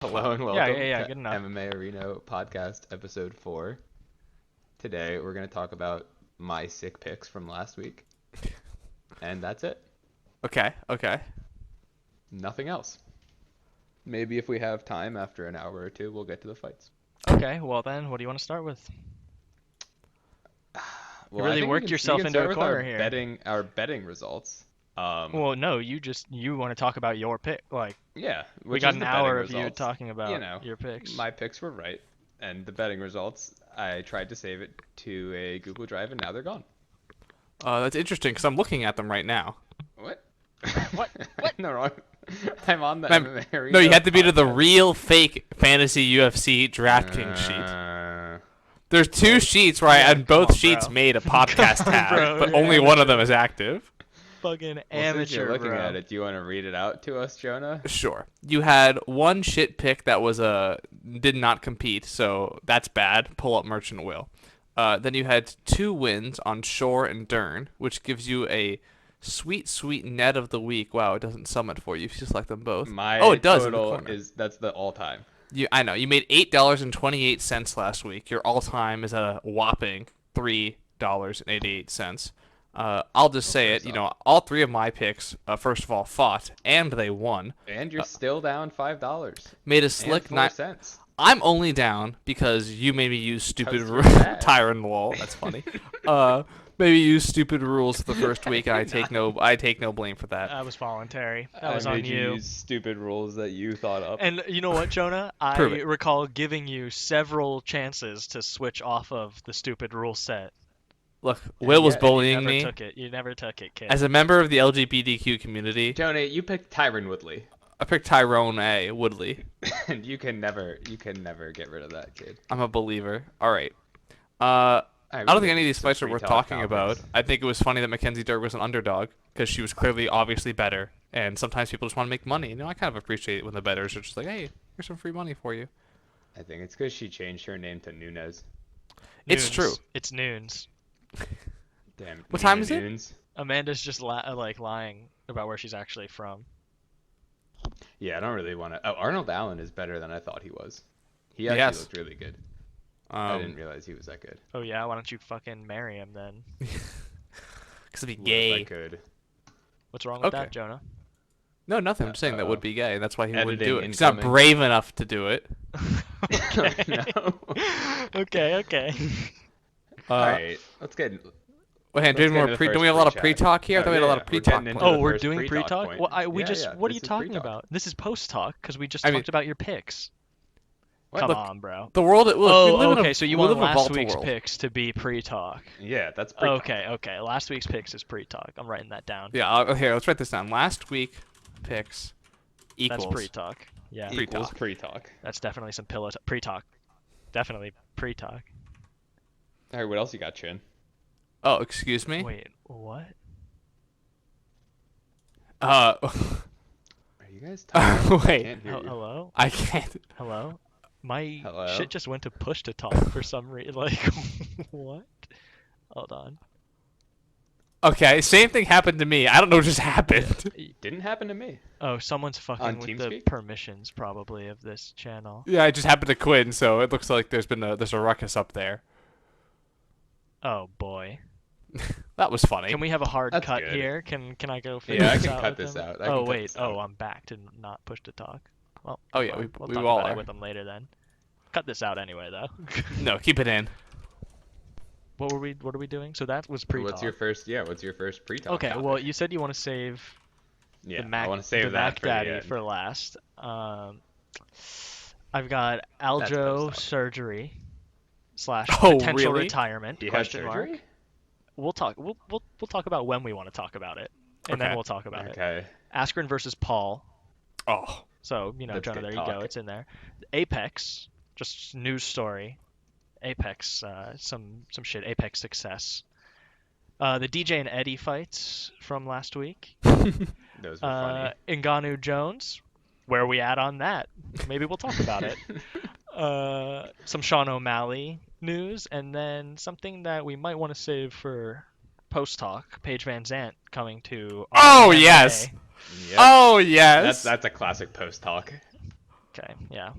Hello and Yeah, welcome yeah, yeah, to good enough. MMAerino podcast episode 4. Today we're going to talk about my sick picks from last week. And that's it. Okay. Nothing else. Maybe if we have time after an hour or two, we'll get to the fights. Okay, well then, what do you want to start with? Well, really I think worked we yourself can into start a with corner here. our betting results. Well, no, you want to talk about your pick. Like, Yeah, we which got is an the hour betting of you results. talking about You know, your picks. my picks were right, and the betting results, I tried to save it to a Google Drive, and now they're gone. That's interesting because I'm looking at them right now. What? What? What? No, wrong. I'm on the Mem- MMA No, you had to be to the podcast. real fake fantasy UFC DraftKings sheet. There's two sheets where Yeah, on come both on, sheets bro. made a podcast Come on, tab, bro, but you're only one of them amateur. is active. Fucking Well, amateur, since you're looking bro. at it, do you want to read it out to us, Jonah? Sure. You had one shit pick that was did not compete, so that's bad. Pull up Merchant Will. Then you had 2 wins on Shore and Dern, which gives you a sweet net of the week. Wow, it doesn't sum it for you if you select them both. My Oh, it does in the total corner. that's the all-time. I know. You made $8.28 last week. Your all-time is a whopping $3.88. I'll just say it. You know, all 3 of my picks, first of all, fought and they won. And you're still down $5. Made a And slick 4 nine. cents. I'm only down because you made me use stupid 'Cause you're bad. Tyron Wall. That's funny. Maybe use stupid rules the first week, and I take no blame for that. That was voluntary. That was I on made you. use stupid rules that you thought up. And you know what, Jonah? I Prove it. recall giving you several chances to switch off of the stupid rule set. Look, Will was yeah, bullying You me. never took it. You never took it, kid. As a member of the LGBTQ community, Jonah, you picked Tyron Woodley. I picked Tyrone A. Woodley. And you can never get rid of that kid. I'm a believer. All right. Alright, I we don't can think any of get these some fights are free worth talk talking about. topics. I think it was funny that Mackenzie Dirk was an underdog because she was clearly, obviously better. And sometimes people just want to make money. You know, I kind of appreciate it when the bettors are just like, "Hey, here's some free money for you." I think it's because she changed her name to Nunez. It's Noons. true. It's noons. Damn. What time Nina is it? Nunes. Amanda's just lying about where she's actually from. Yeah, I don't really want to. Oh, Arnold Allen is better than I thought he was. He actually Yes. looked really good. I didn't Um, realize he was that good. Oh yeah, why don't you fucking marry him then? because it'd be Would if gay. I could. What's wrong with Okay. that, Jonah? No, nothing. I'm just saying that would Uh-oh. be gay. That's why he wouldn't do it. Editing He's not incoming. brave enough to do it. Okay. No. Okay. All right, let's get. Wait, Let's do we get have more into the pre? first Do we have a lot of pre-chat. pre-talk here? I Oh, thought we had a yeah, lot of we're pre-talk. getting into points. the Oh, we're first doing pre-talk pre-talk? point. Well, Yeah, what this are you is talking pre-talk. about? This is post-talk because we just I mean- talked about your picks. What? Come Look, on, bro. The world. Look, we Oh, live in a- okay. So you we want live in a last volatile week's world. picks to be pre-talk. Yeah, that's pre-talk. Okay. Last week's picks is pre-talk. I'm writing that down. Yeah. Here, let's write this down. Last week picks equals. That's pre-talk. Yeah, Equals Pre-talk. pre-talk. that's definitely some pillow pre-talk. Definitely pre-talk. All right, what else you got, Chin? Oh, excuse me. Wait, what? Uh, Are you guys talking? I wait. can't hear you. Hello? I can't. Hello? My Hello? shit just went to push to talk for some reason. Like, what? Hold on. Okay, same thing happened to me. I don't know what just happened. Didn't happen to me. Oh, someone's fucking with the TeamSpeak? permissions probably of this channel. Yeah, I just happened to quit, and so it looks like there's a ruckus up there. Oh boy. That was funny. Can we have a hard That's cut good. here? Can I go figure Yeah, I this can out cut with this him? out. I can Oh cut wait. this out. Oh, I'm back to not push to talk. Well. Oh, yeah, well, we we'll talk all about are. it with them later then. Cut this out anyway though. No, keep it in. What are we doing? So that was pre-talk. What's your first pre-talk? Okay, topic? well you said you want to save Yeah, the Mac, I want to save the that Mac for Daddy the end. for last. I've got That's Aljo post-op. surgery / Oh, potential really? retirement. He had Question surgery? mark. We'll talk. We'll talk about when we want to talk about it, and then Okay. we'll talk about it. Okay. Askren versus Paul. Oh, So That's Jonah, good there you go. talk. It's in there. Apex, just news story. Apex, some shit. Apex success. The DJ and Eddie fights from last week. Those were funny. Ngannou Jones. Where are we at on that? Maybe we'll talk about it. Some Sean O'Malley news, and then something that we might want to save for post talk. Paige Van Zant coming to. Oh, MMA. yes. Yep. Oh yes. That's a classic post talk. Okay, yeah.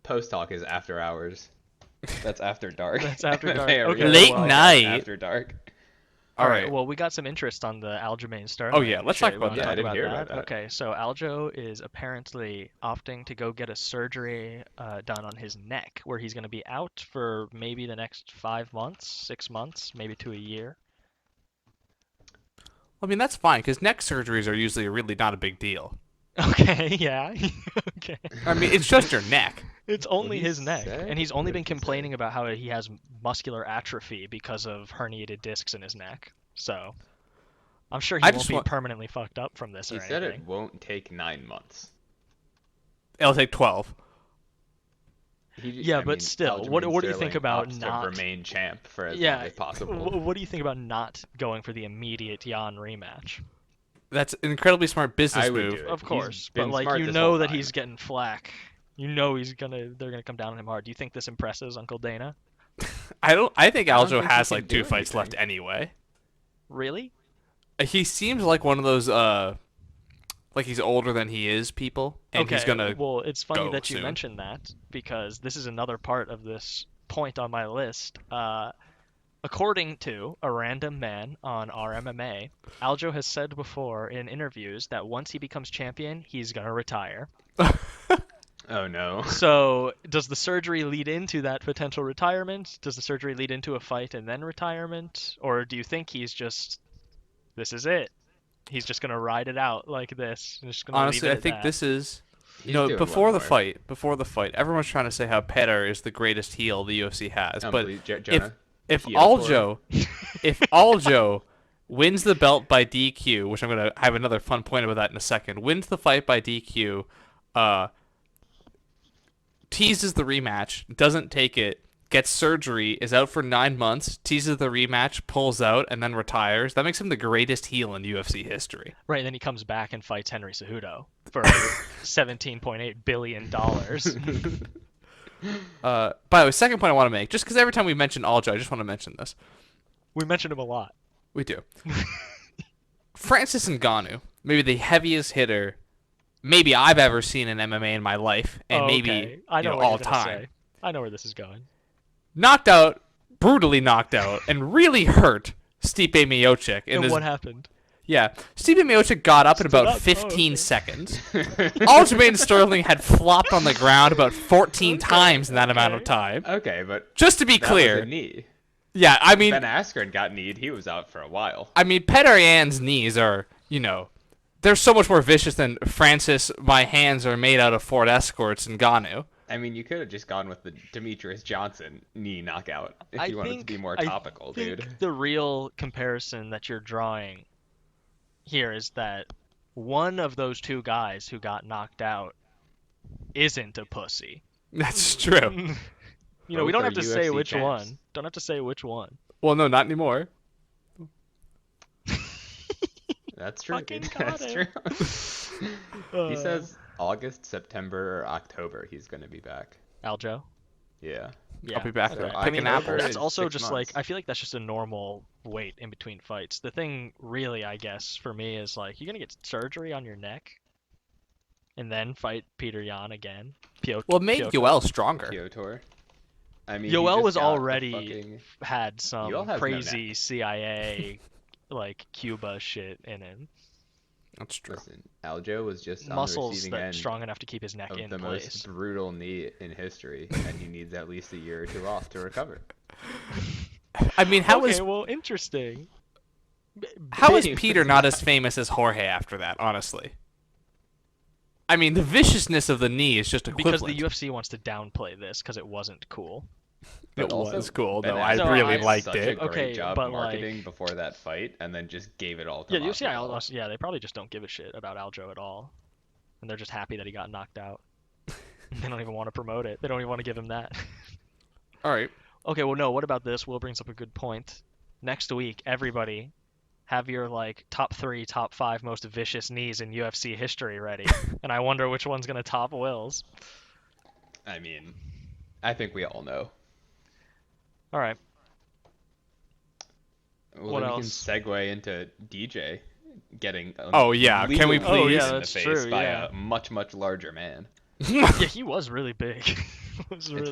Post talk is after hours. That's after dark. That's after dark. MMAerino Okay, Late podcast night. after dark. All right. Well, we got some interest on the Aljamain Sterling. Oh, yeah, let's talk shit. about Wanna that. Yeah, I talk didn't about hear about that. Okay, so Aljo is apparently opting to go get a surgery done on his neck, where he's going to be out for maybe the next 5 months, 6 months, maybe to a year. I mean, that's fine because neck surgeries are usually really not a big deal. Okay, yeah. Okay. I mean, it's just your neck. It's only he his neck, said? and he's only What been did he say? complaining about how he has muscular atrophy because of herniated discs in his neck. So, I'm sure he I won't just be want- permanently fucked up from this He or said anything. it won't take 9 months. It'll take 12. Yeah, but still, what do you think Sterling about opts not- to remain champ for as Yeah, long as possible? What do you think about not going for the immediate Jan rematch? That's an incredibly smart business I would move. do it. Of He's course, been but like smart you this know whole that time. he's getting flack. You know they're gonna come down on him hard. Do you think this impresses Uncle Dana? I think I don't Aljo think he has can like do 2 fights left anything. anyway. Really? He seems like one of those like he's older than he is people, and he's gonna. Well, it's funny go that you soon. mentioned that because this is another part of this point on my list. According to a random man on our MMA, Aljo has said before in interviews that once he becomes champion, he's gonna retire. Oh no. So, does the surgery lead into that potential retirement? Does the surgery lead into a fight and then retirement? Or do you think he's just, this is it? He's just going to ride it out like this? And just gonna Honestly, leave I it at think that? this is. He's No, doing before one the more. fight, everyone's trying to say how Petter is the greatest heel the UFC has. But Please, Jonah. if Ep4. Aljo wins the belt by DQ, which I'm gonna have another fun point about that in a second, wins the fight by DQ, teases the rematch, doesn't take it, gets surgery, is out for 9 months, teases the rematch, pulls out, and then retires. That makes him the greatest heel in UFC history. Right, and then he comes back and fights Henry Cejudo for $17.8 billion. By the way, second point I want to make, just because every time we mention Aljo, I just want to mention this. We mentioned him a lot. We do. Francis Ngannou, maybe the heaviest hitter maybe I've ever seen in MMA in my life, and maybe okay. I know what all you're gonna time. say. I know where this is going. Knocked out, brutally knocked out, and really hurt Stipe Miocic. And what happened? Yeah, Stipe Miocic got up in Stood about up? 15 okay. seconds. Aljamain Sterling had flopped on the ground about 14 times in that amount of time. Okay, but Just to be that clear, was a knee. yeah, I mean, Ben Askren got kneed. He was out for a while. Petr Yan's knees are, they're so much more vicious than Francis. My hands are made out of Ford Escorts and Ngannou. I mean, you could have just gone with the Demetrius Johnson knee knockout if I you wanted to think- be more I topical, I think dude. the real comparison that you're drawing here is that one of those two guys who got knocked out isn't a pussy. That's true. We Both don't are have to say UFC which champs. one. Don't have to say which one. Well, no, not anymore. That's true. Fucking dude. got That's him. true. He says August, September, or October he's going to be back. Aljo. Yeah. Yeah, I'll be back that's there. right. So I mean, picking apples. that's is also 6 just months. like I feel like that's just a normal wait in between fights. The thing really, I guess, for me is like you're gonna get surgery on your neck, and then fight Peter Yan again. Well, it made Piotr Yoel stronger. Kyotor. I mean, he Yoel just was got the already fucking- had Yoel some has no crazy neck. CIA like Cuba shit in him. That's true. Listen, Aljo was just on the Muscles receiving that end strong enough to keep his neck of in the place. most brutal knee in history, and he needs at least a year or two off to recover. I mean, how okay, is well, interesting. Peter not as famous as Jorge after that? Honestly, I mean, the viciousness of the knee is just Because equivalent. the UFC wants to downplay this because it wasn't cool. It also, was cool, Ben though. I Askren really did liked such it. a great Okay, job but, marketing like- before that fight, and then just gave it all to Yeah, the UFC, Masvidal. yeah, they probably just don't give a shit about Aljo at all, and they're just happy that he got knocked out. They don't even want to promote it. They don't even want to give him that. All right. Okay, well, no. What about this? Will brings up a good point. Next week, everybody, have your top 3, top 5 most vicious knees in UFC history ready, and I wonder which one's gonna top Will's. I mean, I think we all know. All right. Well, What then we else? can segue into DJ getting Oh, yeah. Can we legally please? in that's the face true, by yeah. a much larger man. Yeah, he was really big. It's weird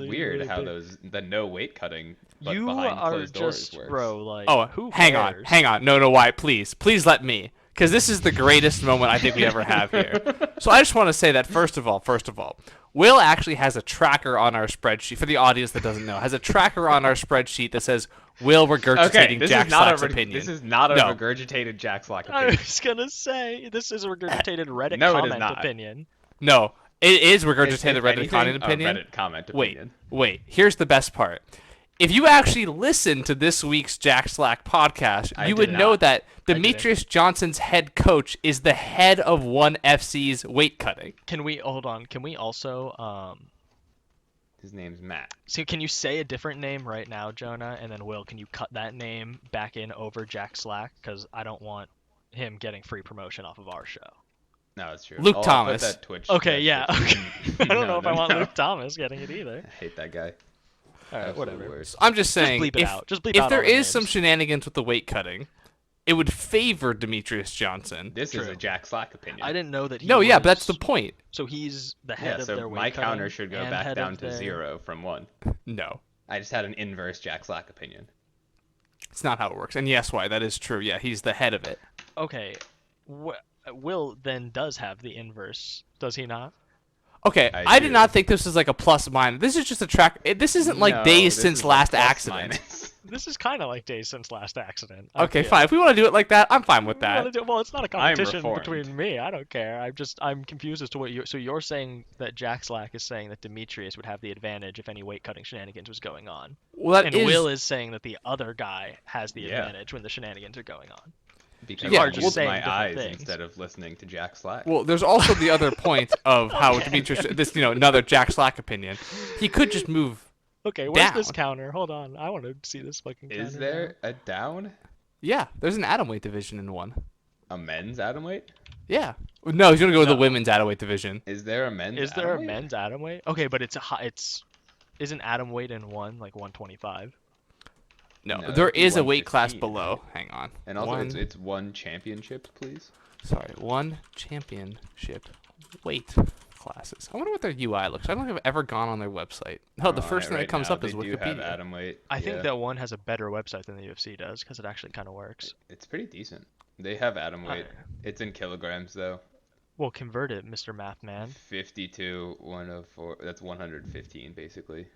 really how big. the no weight cutting, but You behind are closed doors just, works. bro, like, Oh, who hang on, cares? hang on. No, Wyatt, please let me, because this is the greatest moment I think we ever have here. So I just want to say that first of all, Will actually has a tracker on our spreadsheet. For the audience that doesn't know, has a tracker on our spreadsheet that says Will regurgitating Okay, Jack Slack's opinion. this is not a No. regurgitated Jack Slack I opinion. was gonna say, this is a regurgitated Reddit No, it is comment not. opinion. No, it is It's, regurgitated if Reddit anything, content a opinion. Reddit comment Wait, opinion. here's the best part. If you actually listen to this week's Jack Slack podcast, I you did would know not. that didn't. Demetrius Johnson's head coach is the head of 1FC's weight cutting. Can we, hold on, can we also, His name's Matt. so can you say a different name right now, Jonah, and then Will, can you cut that name back in over Jack Slack? Because I don't want him getting free promotion off of our show. No, it's true. Luke I'll Thomas. Put that Twitch. Okay, that yeah, Twitch okay. I don't know if I want Luke Thomas getting it either. I hate that guy. Alright, Absolute whatever. worst. I'm just saying, bleep it if, out. Just bleep if out there all the is some names. shenanigans with the weight cutting, it would favor Demetrius Johnson. This is True. a Jack Slack opinion. I didn't know that he No, yeah, but that's was- the point. So he's the Yeah, head of so their weight my cutting counter should go and back head down of to their- 0 from 1. No, I just had an inverse Jack Slack opinion. it's not how it works. And yes, why? That is true. Yeah, he's the head of it. Okay, Will then does have the inverse, does he not? Okay, I I do. did not think this was like a plus minus. This is just a track. This isn't like No, days this since is a last plus accident. minus. This is kind of like days since last accident. Okay, feel. fine. If we want to do it like that, I'm fine with We wanna that. do- well, it's not a I'm competition reformed. between me. I don't care. I'm confused as to what you. So you're saying that Jack Slack is saying that Demetrius would have the advantage if any weight cutting shenanigans was going on, Well, that and is Will is saying that the other guy has the Yeah. advantage when the shenanigans are going on. Because you I are just use saying my different eyes things. instead of listening to Jack Slack. well. There's also the other point of how Demetrius. This, another Jack Slack opinion. He could just move. Okay, where's this Down. counter? Hold on, I want to see this fucking counter. Is there a down? Yeah, there's an atomweight division in one. A men's atomweight? Yeah. No, he's gonna go with the No. women's atomweight division. Is there a men's Is there a atomweight? men's atomweight? Okay, but it's a high. Isn't atomweight in one like 125? No, No, there it'd be is a weight class 115, below. Hang on. And also, one, it's one championship, please. one championship weight classes. I wonder what their UI looks. I don't think I've ever gone on their website. No, the On first it thing right that comes now, up is they do have Wikipedia. atomweight. I think yeah. that one has a better website than the UFC does because it actually kind of works. It's pretty decent. They have atomweight. It's in kilograms though. Well, convert it, Mr. Math Man. 52, 104. That's 115 basically.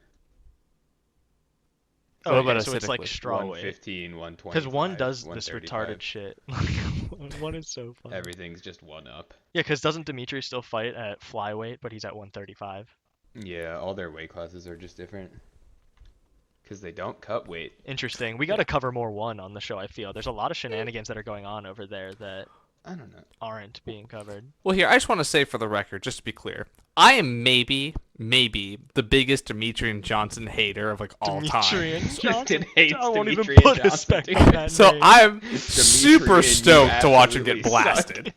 What Oh, about okay, so it's like aesthetically? straw weight. 115, 120. Because one does this retarded shit. One is so funny. Everything's just one up. Yeah, because doesn't Dimitri still fight at flyweight, but he's at 135? Yeah, all their weight classes are just different. Because they don't cut weight. Interesting. We got to cover more one on the show, I feel. There's a lot of shenanigans that are going on over there that I don't know. aren't being covered. Well, here, I just want to say for the record, just to be clear, I am maybe the biggest Demetrius Johnson hater of like all time. Demetrian Johnson? hates I won't even Demetrian put Johnson, respect dude. on that So name. I'm Demetrian, super you stoked to watch him get absolutely suck. blasted.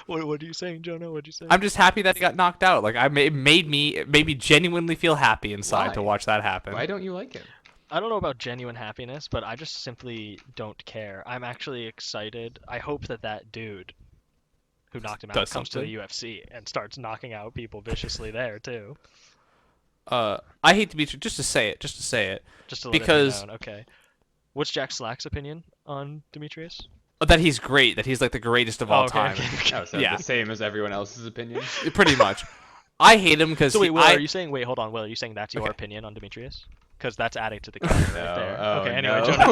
What are you saying, Jonah? What'd you say? I'm just happy that he got knocked out. Like it made me genuinely feel happy inside to Why? watch that happen. Why don't you like him? I don't know about genuine happiness, but I just simply don't care. I'm actually excited. I hope that dude who knocked him out Does comes something? to the UFC and starts knocking out people viciously there too. I hate Demetrius just to say it. Just to let it Because- be known. Okay. What's Jack Slack's opinion on Demetrius? That he's great. That he's like the greatest of all okay, time. okay. Oh, so Yeah. the same as everyone else's opinion? Pretty much. I hate him because So wait, Will, are you saying? Wait, hold on, Will. Are you saying that's your Okay. opinion on Demetrius? Because that's adding to the count right No, there. oh, Okay. Anyway, no. Jonah,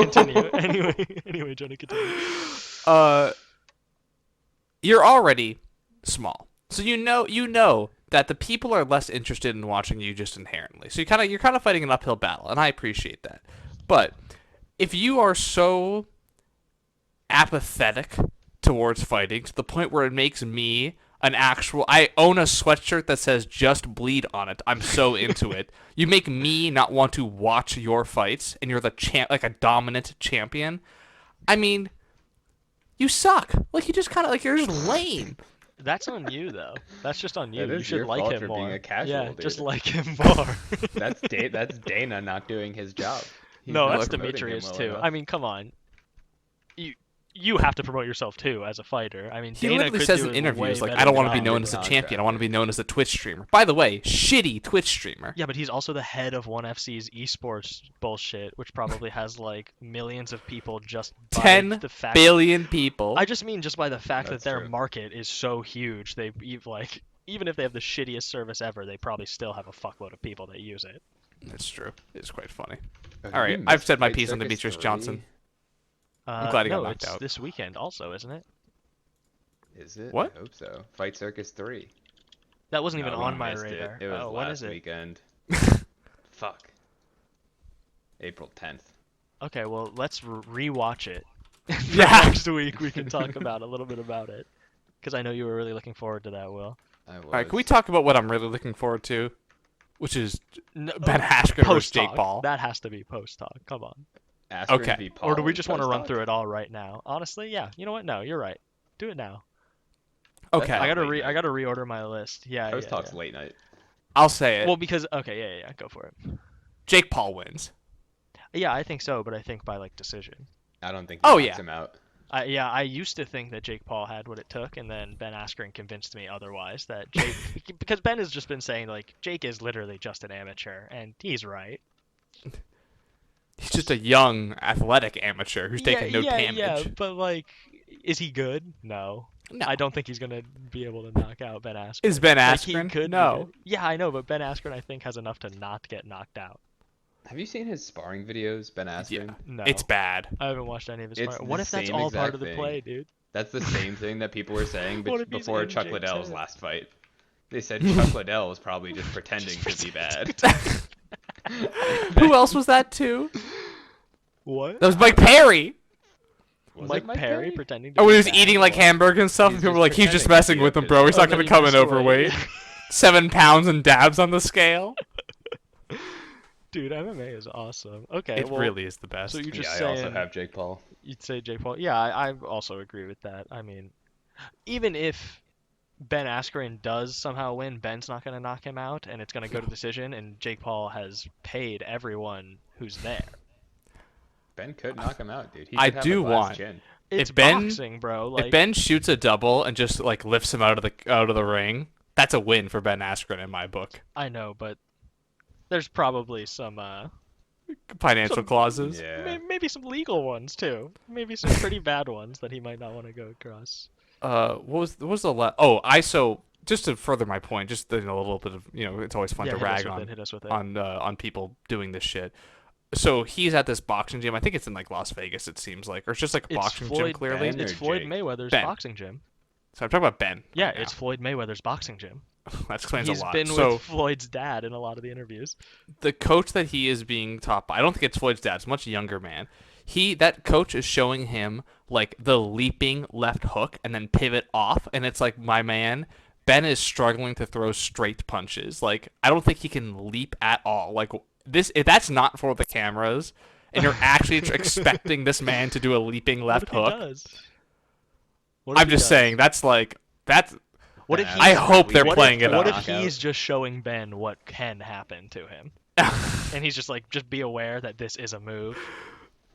continue. Anyway, Jonah, continue. You're already small, so you know that the people are less interested in watching you just inherently. So you're kind of fighting an uphill battle, and I appreciate that. But if you are so apathetic towards fighting to the point where it makes me I own a sweatshirt that says "Just Bleed" on it. I'm so into it. You make me not want to watch your fights, and you're the like a dominant champion. I mean, you suck. Like you just kind of like you're just lame. That's on you, though. That's just on you. That You is should your like fault him for more. being a casual, yeah, dude. just like him more. That's Dana not doing his job. He's No, not that's promoting him Demetrius well too. enough. I mean, come on. you have to promote yourself too as a fighter. I mean, He Dana literally could says do in it interviews, way like, better I don't than want to be I known do. as a Contracted. champion. I want to be known as a Twitch streamer. By the way, shitty Twitch streamer. Yeah, but he's also the head of ONE FC's esports bullshit, which probably has like millions of people just by 10 the fact. billion people. I just mean just by the fact That's that their true. market is so huge. Like even if they have the shittiest service ever, they probably still have a fuckload of people that use it. That's true. It's quite funny. Oh, All did we right, I've miss said my Fight piece on Circus Demetrius 3? Johnson. I'm glad he got No, knocked it's out. this weekend also, isn't it? Is it? What? I hope so. Fight Circus 3. That wasn't even No, we on my missed radar. It was Oh, last when is it? weekend. Fuck. April 10th. Okay, well, let's rewatch it. For Yeah. next week we can talk about a little bit about it. Because I know you were really looking forward to that, Will. I was. All right, can we talk about what I'm really looking forward to, which is No, Ben Askren versus post Jake talk. Paul? That has to be post talk. Come on. Askren Okay. v. Paul Or do we in just want to run post-talk? through it all right now? Honestly, yeah. You know what? No, you're right. Do it now. Okay, That's I gotta late I night. gotta reorder my list. Yeah, Post yeah, talk's yeah. late night. I'll say it. Well, because yeah, go for it. Jake Paul wins. Yeah, I think so, but I think by like decision. I don't think he Oh, knocks yeah. him out. I used to think that Jake Paul had what it took, and then Ben Askren convinced me otherwise. That Jake, because Ben has just been saying like Jake is literally just an amateur, and he's right. He's just a young, athletic amateur who's taking no yeah, damage. but like, is he good? No. No. I don't think he's gonna be able to knock out Ben Askren. Is Ben Like, he Askren? could be No. good. Yeah, I know, but Ben Askren I think has enough to not get knocked out. Have you seen his sparring videos, Ben Askren? Yeah. No. It's bad. I haven't watched any of his. It's What the if that's same all part exact of the thing. play, dude? That's the same thing that people were saying What if he's before in Chuck Jake's Liddell's head? last fight. They said Chuck Liddell was probably just pretending to be bad. Who else was that too? What? That was Mike Perry. Was Mike it Mike Perry Perry? pretending to Oh, be when he was bad? eating like hamburgers and stuff, He's and people just were like, he's just pretending to messing be with a him, bro. He's Oh, not then gonna he come in destroyed overweight. it. 7 pounds and dabs on the scale. Dude, MMA is awesome. Okay, It well, really is the best. so you're just Yeah, I saying also have Jake Paul. you'd say Jake Paul. Yeah, I also agree with that. I mean, even if Ben Askren does somehow win, Ben's not going to knock him out, and it's going to go to decision, and Jake Paul has paid everyone who's there. Ben could knock him out, dude. He I could have do a glass want- chin. It's If Ben- boxing, bro. Like, If Ben shoots a double and just like lifts him out of the ring, that's a win for Ben Askren in my book. I know, but there's probably some Financial Some- clauses. Yeah. maybe some legal ones too. Maybe some pretty bad ones that he might not want to go across. What was the so just to further my point, just a little bit of it's always fun Yeah, to hit us rag with on it, hit us with it. on people doing this shit. So he's at this boxing gym. I think it's in like Las Vegas. It seems like, or it's just like a It's boxing gym. Floyd, Clearly, Ben it's or Floyd Jake? Mayweather's Ben. boxing gym. so I'm talking about Ben. Yeah, right it's Floyd Mayweather's boxing gym. now. That explains He's a lot. been So with Floyd's dad in a lot of the interviews. the coach that he is being taught by, I don't think it's Floyd's dad. It's a much younger man. That coach is showing him like the leaping left hook and then pivot off, and it's like, my man, Ben is struggling to throw straight punches. Like, I don't think he can leap at all. Like, this, if that's not for the cameras, and you're actually expecting this man to do a leaping left What if hook, he does? What if I'm he just does? saying that's. What if Yeah, he's, I hope they're what playing if, it What up. if he's just showing Ben what can happen to him, and he's just like, just be aware that this is a move.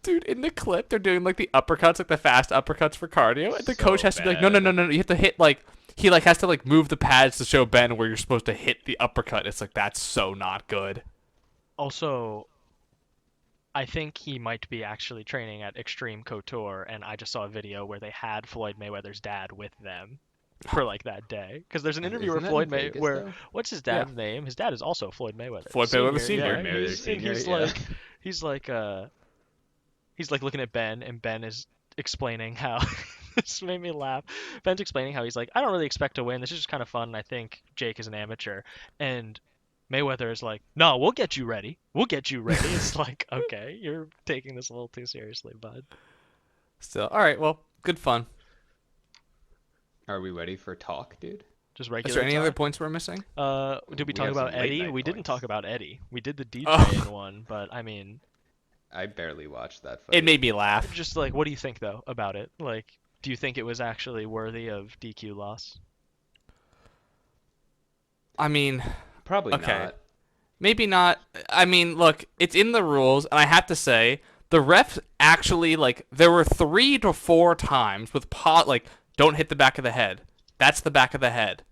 Dude, in the clip, they're doing like the uppercuts, like the fast uppercuts for cardio, and the So coach has to be like, no, no, no, no, you have to hit like. He like has to like move the pads to show Ben where you're supposed to hit the uppercut. It's like, that's so not good. Also, I think he might be actually training at Extreme Couture, and I just saw a video where they had Floyd Mayweather's dad with them for like that day. Because there's an interview Isn't where that Floyd in May, Vegas, where though? what's his dad's name? His dad is also Floyd Mayweather. Floyd Mayweather Sr. Yeah, Floyd Mayweather he's, Sr., he's yeah. like, he's like looking at Ben, and Ben is explaining how. This made me laugh. Ben's explaining how he's like, I don't really expect to win. This is just kind of fun. And I think Jake is an amateur, and Mayweather is like, no, we'll get you ready. We'll get you ready. It's like, okay, you're taking this a little too seriously, bud. Still, all right. Well, good fun. Are we ready for talk, dude? Just Is regular. there any other talk. points we're missing? Did we We talk have about some late Eddie? night We didn't points. talk about Eddie. We did the DJ Oh. in one, but I mean, I barely watched that fight. It made me laugh. just like, what do you think though about it? Like, do you think it was actually worthy of DQ loss? I mean, Probably Okay. not. maybe not. I mean, look, it's in the rules, and I have to say, the ref actually, like, there were 3 to 4 times with like, don't hit the back of the head. That's the back of the head.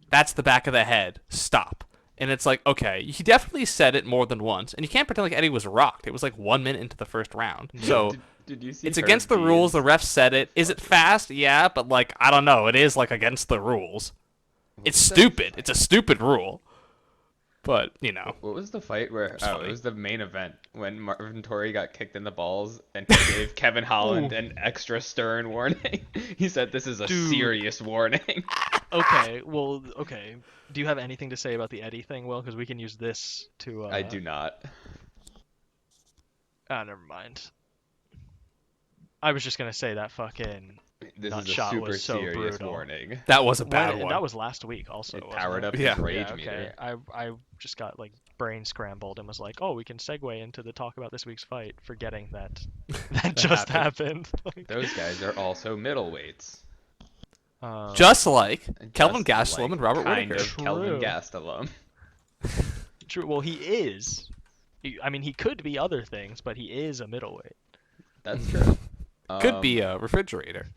That's the back of the head. Stop. And it's like, okay, he definitely said it more than once, and you can't pretend like Eddie was rocked. It was like 1 minute into the first round. So did you see it's against the rules. The ref said it. Is it fast? Yeah, but like, I don't know. It is like against the rules. It's stupid. It's a stupid rule. But, you know. What was the fight where? It was the main event when Marvin Torrey got kicked in the balls and he gave Kevin Holland an extra stern warning. He said, "This is a serious warning." Okay, well, okay. Do you have anything to say about the Eddie thing, Will? Because we can use this to. I do not. Never mind. I was just gonna say that fucking This nut is a shot super was so serious brutal. warning. That was a bad one. That was last week also. It wasn't powered it? up Yeah. his rage Yeah, okay. meter. I just got like brain scrambled and was like, oh, we can segue into the talk about this week's fight, forgetting that that just happened. Like, Those guys are also middleweights. Just like Just Kelvin Gastelum like and Robert kind Whittaker. of Kelvin True. Gastelum. True. Well, he is. I mean, he could be other things, but he is a middleweight. That's true. Could be a refrigerator.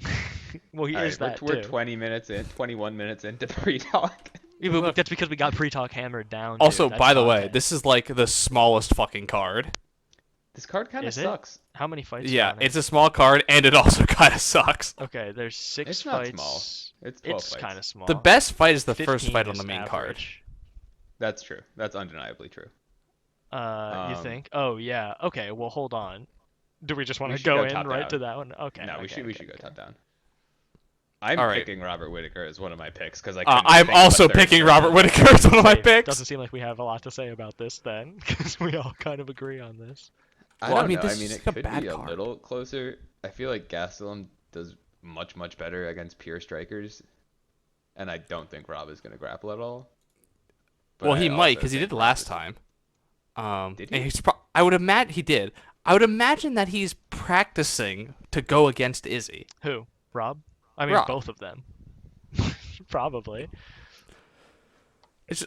Well, he All is right, that we're too. 21 minutes into pre-talk. Yeah, but that's because we got pre-talk hammered down. Also, dude. That's by the way, content. this is like the smallest fucking card. This card kind of Is it? sucks. How many fights? Yeah, are on it? it's a small card, and it also kind of sucks. Okay, there's 6 It's not fights. small. It's 12 It's fights. kind of small. The best fight is the first 15 fight on is the main card. average. That's true. That's undeniably true. You Um, think? Oh yeah. Okay. Well, hold on. Do we just want We to should go go in top right down. to that one? Okay. No, we okay, should okay, go okay. top down. I'm All right. picking Robert Whittaker as one of my picks because I'm also picking Robert Whittaker as one of my Same. picks. Doesn't seem like we have a lot to say about this then, because we all kind of agree on this. I Well, I don't mean, know. this I mean, is it a could bad be a card. little closer. I feel like Gastelum does much better against pure strikers, and I don't think Rob is going to grapple at all. But Well, I he might also because he think did Rob last is- time. Did and he? I would imagine he did. I would imagine that he's practicing to go against Izzy. Who? Rob? I mean, Rob. both of them. Probably.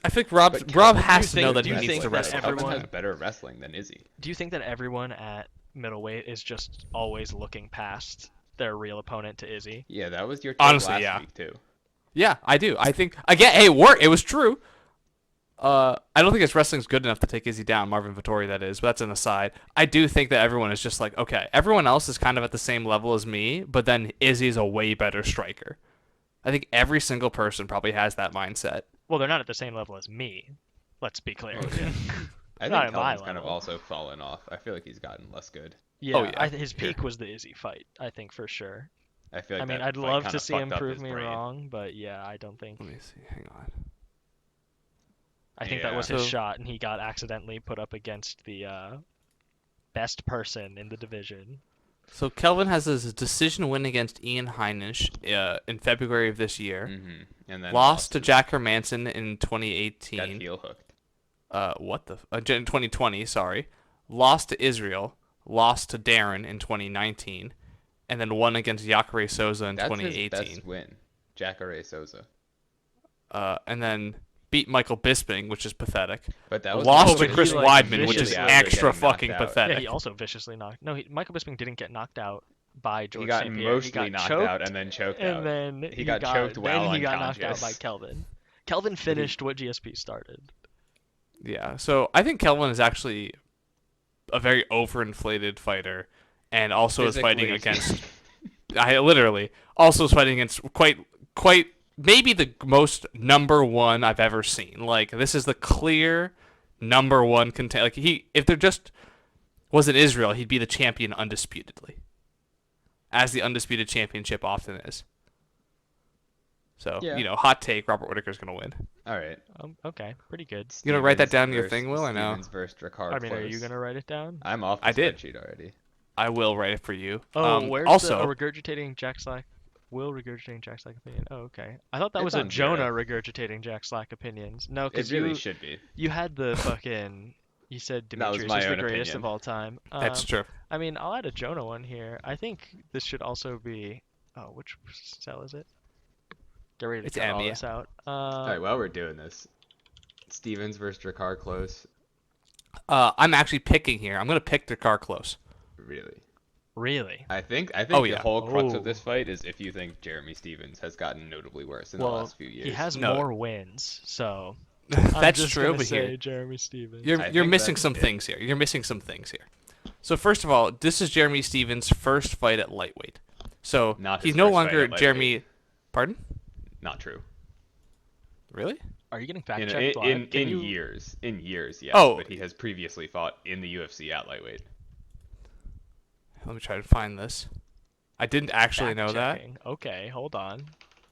I think Rob But Rob Kelvin, has to do you know think- that he do you needs think to that wrestle. Kelvin everyone- has better wrestling than Izzy. Do you think that everyone at middleweight is just always looking past their real opponent to Izzy? Yeah, that was your take Honestly, last yeah. week too. Yeah, I do. I think again, hey, it was true. I don't think his wrestling's good enough to take Izzy down, Marvin Vittori, that is, but that's an aside. I do think that everyone is just like, okay, everyone else is kind of at the same level as me, but then Izzy's a way better striker. I think every single person probably has that mindset. Well, they're not at the same level as me. Let's be clear. I Not think at my Kelvin's kind of level. also fallen off. I feel like he's gotten less good. Yeah, Oh, yeah, his sure. peak was the Izzy fight, I think for sure. I feel like I mean, that I'd fight love kinda to see him fucked up prove his me brain. wrong, but yeah, I don't think. Let me see. Hang on. I think that Yeah. was his So- shot, and he got accidentally put up against the best person in the division. So Kelvin has his decision win against Ian Heinisch in February of this year. Mm-hmm. And then Lost to his- Jack Hermanson in Got 2018. heel hooked. In 2020, sorry. Lost to Israel. Lost to Darren in 2019. And then won against Jacare Souza in That's his 2018. best win. Jacare Souza. And then beat Michael Bisping, which is pathetic. But that was Lost but to he, Chris like, Weidman, which is viciously extra getting knocked fucking out. pathetic. Yeah, he also viciously knocked. No, Michael Bisping didn't get knocked out by George He got St. Pierre. mostly He got knocked choked, out and then choked and out. then He got choked while then he got knocked out unconscious. by Kelvin. Kelvin finished what GSP started. Yeah, so I think Kelvin is actually a very overinflated fighter, and also is fighting Physically. against. I literally also is fighting against quite maybe the most number one I've ever seen. Like, this is the clear number one contender. Like, if there just wasn't Israel, he'd be the champion undisputedly, as the undisputed championship often is. So, Yeah. hot take: Robert Whittaker's gonna win. All right. Okay, pretty good. You gonna write that Stevens down in your versus- thing, Will, or no? Stevens versus Ricard I mean, are Close. you gonna write it down? I'm off the I did. spreadsheet already. I will write it for you. Oh, where's also, the regurgitating Jack Slack? Will regurgitating Jack Slack opinion? Oh, okay. I thought that It's was a on Jonah zero. regurgitating Jack Slack opinions. No, It because really you should be. you had the fucking. You said That was Demetrius my is the own greatest opinion. of all time. that's true. I mean, I'll add a Jonah one here. I think this should also be. Oh, which cell is it? Get ready to It's cut M, all yeah. this out. All right, while we're doing this, Stevens versus Ricard Close. I'm actually picking here. I'm gonna pick Dakar Close. Really. Really? I think Oh, the yeah. whole crux of Oh. this fight is if you think Jeremy Stevens has gotten notably worse in the Well, last few years. he has No. more wins, so I'm That's just true, gonna but say here Jeremy Stevens. you're I you're think missing that's some it. things here. You're missing some things here. So first of all, this is Jeremy Stevens' first fight at lightweight. So Not he's his no first fight longer at lightweight. Jeremy. Pardon? Not true. Really? Are you getting fact In checked live? Can you... years, yes. Oh. But he has previously fought in the UFC at lightweight. Let me try to find this. I didn't actually know that. Fact-checking. Okay, hold on.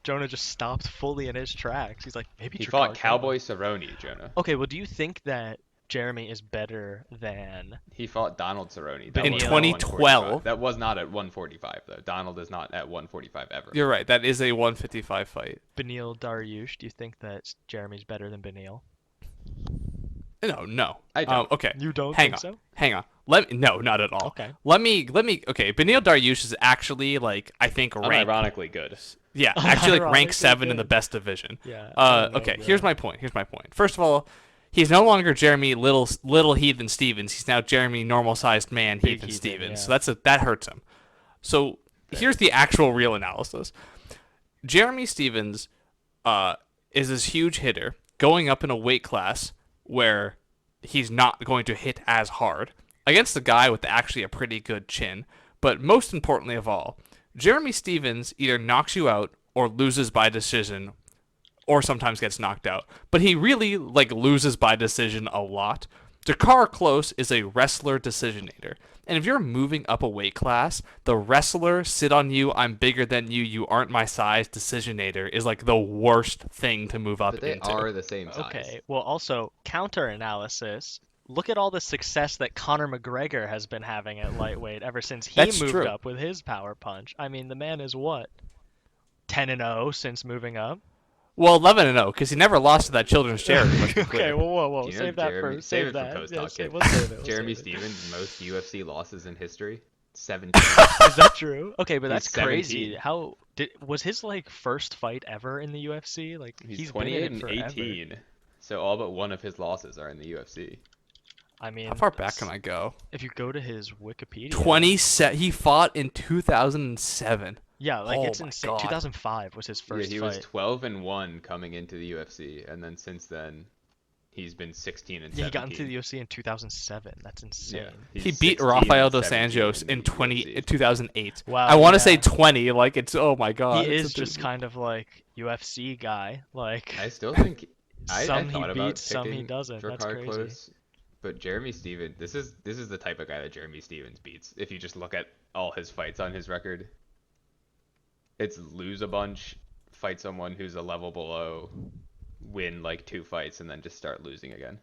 Jonah just stopped fully in his tracks. He's like, maybe He Drakkar fought Klose. Cowboy Cerrone, Jonah. Okay, well, do you think that Jeremy is better than... He fought Donald Cerrone. In was at 2012. 145. That was not at 145 though. Donald is not at 145 ever. You're right. That is a 155 fight. Beneil Dariush? Do you think that Jeremy's better than Beneil? No. I don't. Okay. You don't Hang think on. so? Hang on. No, not at all. Okay. Let me. Okay. Beneil Dariush is actually like I think ranked. Unironically good. Yeah, actually like ranked Unironically 7 in the good. best division. Yeah. I don't know, Okay. bro. Here's my point. First of all, he's no longer Jeremy Little Heathen Stevens. He's now Jeremy normal sized man Big Heathen Heathen, Stevens. yeah. So that hurts him. So here's the actual real analysis. Jeremy Stevens is this huge hitter going up in a weight class where he's not going to hit as hard against a guy with actually a pretty good chin. But most importantly of all, Jeremy Stevens either knocks you out or loses by decision or sometimes gets knocked out. But he really loses by decision a lot. Drakkar Klose is a wrestler decisionator. And if you're moving up a weight class, the wrestler, sit on you, I'm bigger than you, you aren't my size decisionator is the worst thing to move up But they into. are the same size. Okay, well, also, counter-analysis. Look at all the success that Conor McGregor has been having at lightweight ever since he That's moved true. up with his power punch. I mean, the man is what? 10-0 since moving up? Well, 11-0, because he never lost to that children's charity. Let's be Okay, clear. whoa. Do you know Save that Jeremy- for... save Save it for that. post Yeah, talk, kid. we'll save it. Jeremy save it. Stevens' most UFC losses in history, 17. Is that true? Okay, but He's that's crazy. 17. How... was his, first fight ever in the UFC? He's been in 28 it and forever. 18. So all but one of his losses are in the UFC. I mean... How far back can I go? If you go to his Wikipedia... 27. He fought in 2007. Yeah, Oh it's my insane. God. 2005 was his first Yeah, he fight. was 12-1 coming into the UFC, and then since then, he's been 16 and 17. Yeah, he got into the UFC in 2007. That's insane. Yeah, He he's beat 16 Rafael and dos 17 Anjos in the 2008. Wow, I want to yeah. say 20. It's oh my god. He it's is such a- just kind of UFC guy. I still think I some he thought about beats, some he picking doesn't. That's Drakkar crazy. Klose, but Jeremy Stevens, this is the type of guy that Jeremy Stevens beats. If you just look at all his fights on his record, it's lose a bunch, fight someone who's a level below, win 2 fights, and then just start losing again.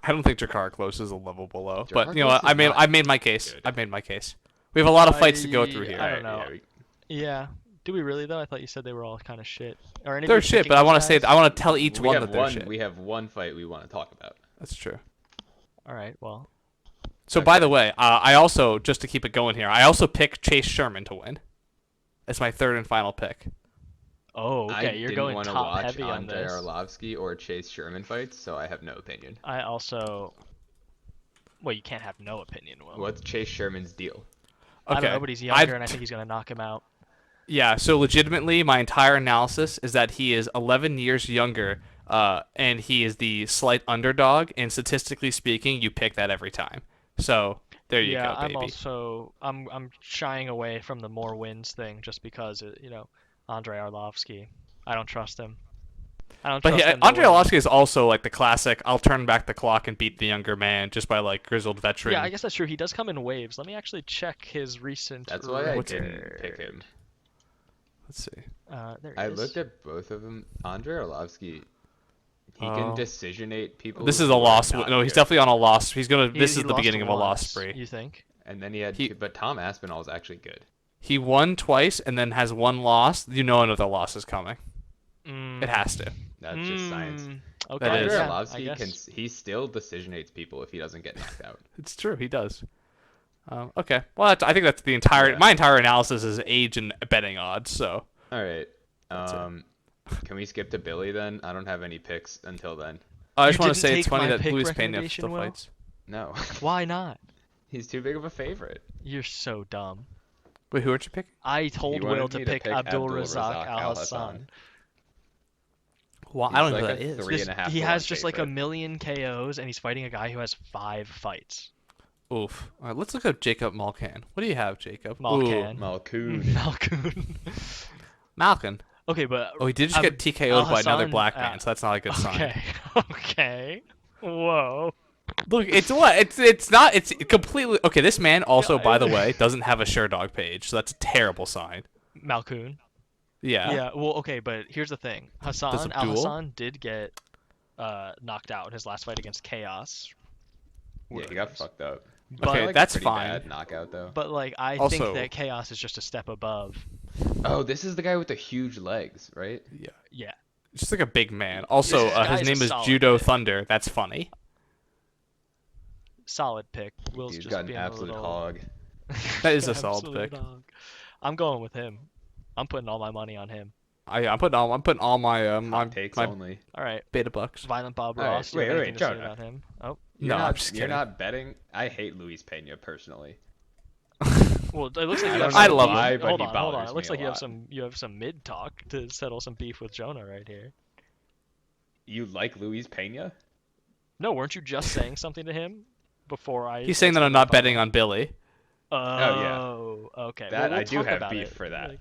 I don't think Drakkar Klose is a level below, Drakkar but you know what? Klose is I not made my case. good. I made my case. We have a lot of fights to go through I here. don't know. Yeah. Do we really though? I thought you said they were all kind of shit. Are any of They're you shit, picking but I those want to say guys? I want to tell each we one have that they're one. shit. We have one fight we want to talk about. That's true. All right. Well. So Okay. by the way, I also just to keep it going here, I also picked Chase Sherman to win. That's my third and final pick. Oh, okay. I You're didn't going want to top watch heavy on Andrei this. Arlovsky or Chase Sherman fights, so I have no opinion. I also. Well, you can't have no opinion, Will. What's Chase Sherman's deal? I Okay. don't know, but he's younger, and I think he's gonna knock him out. Yeah, so legitimately, my entire analysis is that he is 11 years younger, and he is the slight underdog. And statistically speaking, you pick that every time. So there you Yeah, go, baby. I'm also I'm shying away from the more wins thing just because Andrei Arlovsky. I don't trust him. I don't But trust him to Andrei win. Arlovsky is also the classic. I'll turn back the clock and beat the younger man just by grizzled veteran. Yeah, I guess that's true. He does come in waves. Let me actually check his recent. That's why I record. didn't pick him. Let's see. There he I is. looked at both of them. Andrei Arlovsky, he Oh. can decisionate people. This who is a are loss. not No, he's good. definitely on a loss. He's gonna. He- This he is the lost beginning of a loss once, spree. You think? And then he had, but Tom Aspinall is actually good. He won twice and then has one loss. You know another loss is coming. Mm, It has to. That's just science. Okay. That is. Andrei yeah, I Arlovsky guess. he still decisionates people if he doesn't get knocked out. It's true. He does. Okay. Well, I think that's the entire. Yeah. My entire analysis is age and betting odds. So. All right. That's it. Can we skip to Billy then? I don't have any picks until then. I You just want to didn't say it's take funny my that pick Luis Pena recommendation, still Will? fights. No. Why not? He's too big of a favorite. You're so dumb. Wait, who aren't you picking? I told You Will wanted to me to pick pick Abdul Abdul Razak Razak Al Al Hassan. Hassan. Well, He's I don't know like who a that is. 3.5 He to has 1 just like a favorite. million KOs, and he's fighting a guy who has 5 fights. Oof. All right, let's look up Jacob Malkan. What do you have, Jacob? Malkan. Malkoon. Malkoon. Malkan. Okay, but Oh, he did just get TKO'd by another Al-Hassan, black man, so that's not a good sign. okay, okay. Whoa. Look, it's what? It's not. It's completely okay. This man also, Yeah, by the way, doesn't have a Sherdog page, so that's a terrible sign. Malkoon. Yeah. Yeah. Well, okay, but here's the thing. Does Hassan Al Abdul? Hassan did get knocked out in his last fight against Chaos. Yeah, he got fucked up. But, Okay, Like, that's pretty fine. Bad knockout though. But like, I Also- think that Chaos is just a step above. Oh, this is the guy with the huge legs, right? Yeah. Yeah. Just like a big man. Also, This guy's his a name is solid Judo pick. Thunder. That's funny. Solid pick. Will's He's just got an being absolute a little... hog. That is a solid Absolute pick. dog. I'm going with him. I'm putting all my money on him. I'm putting all my my Hot takes my only. All right. beta bucks. Violent Bob All right, Ross. Do you have wait, anything to say Jonah. about him? Oh. No, not, I'm just You're kidding. not betting. I hate Luis Pena personally. Well, it looks like I you don't have know I some love beef. him. why, but Hold he on, hold on. bothers It looks me like a lot. you have some mid talk to settle some beef with Jonah right here. You like Luis Pena? No, weren't you just saying something to him before I? He's saying that I'm not betting on Billy. Oh, okay. That Well, I do talk have about beef it. for that. Like,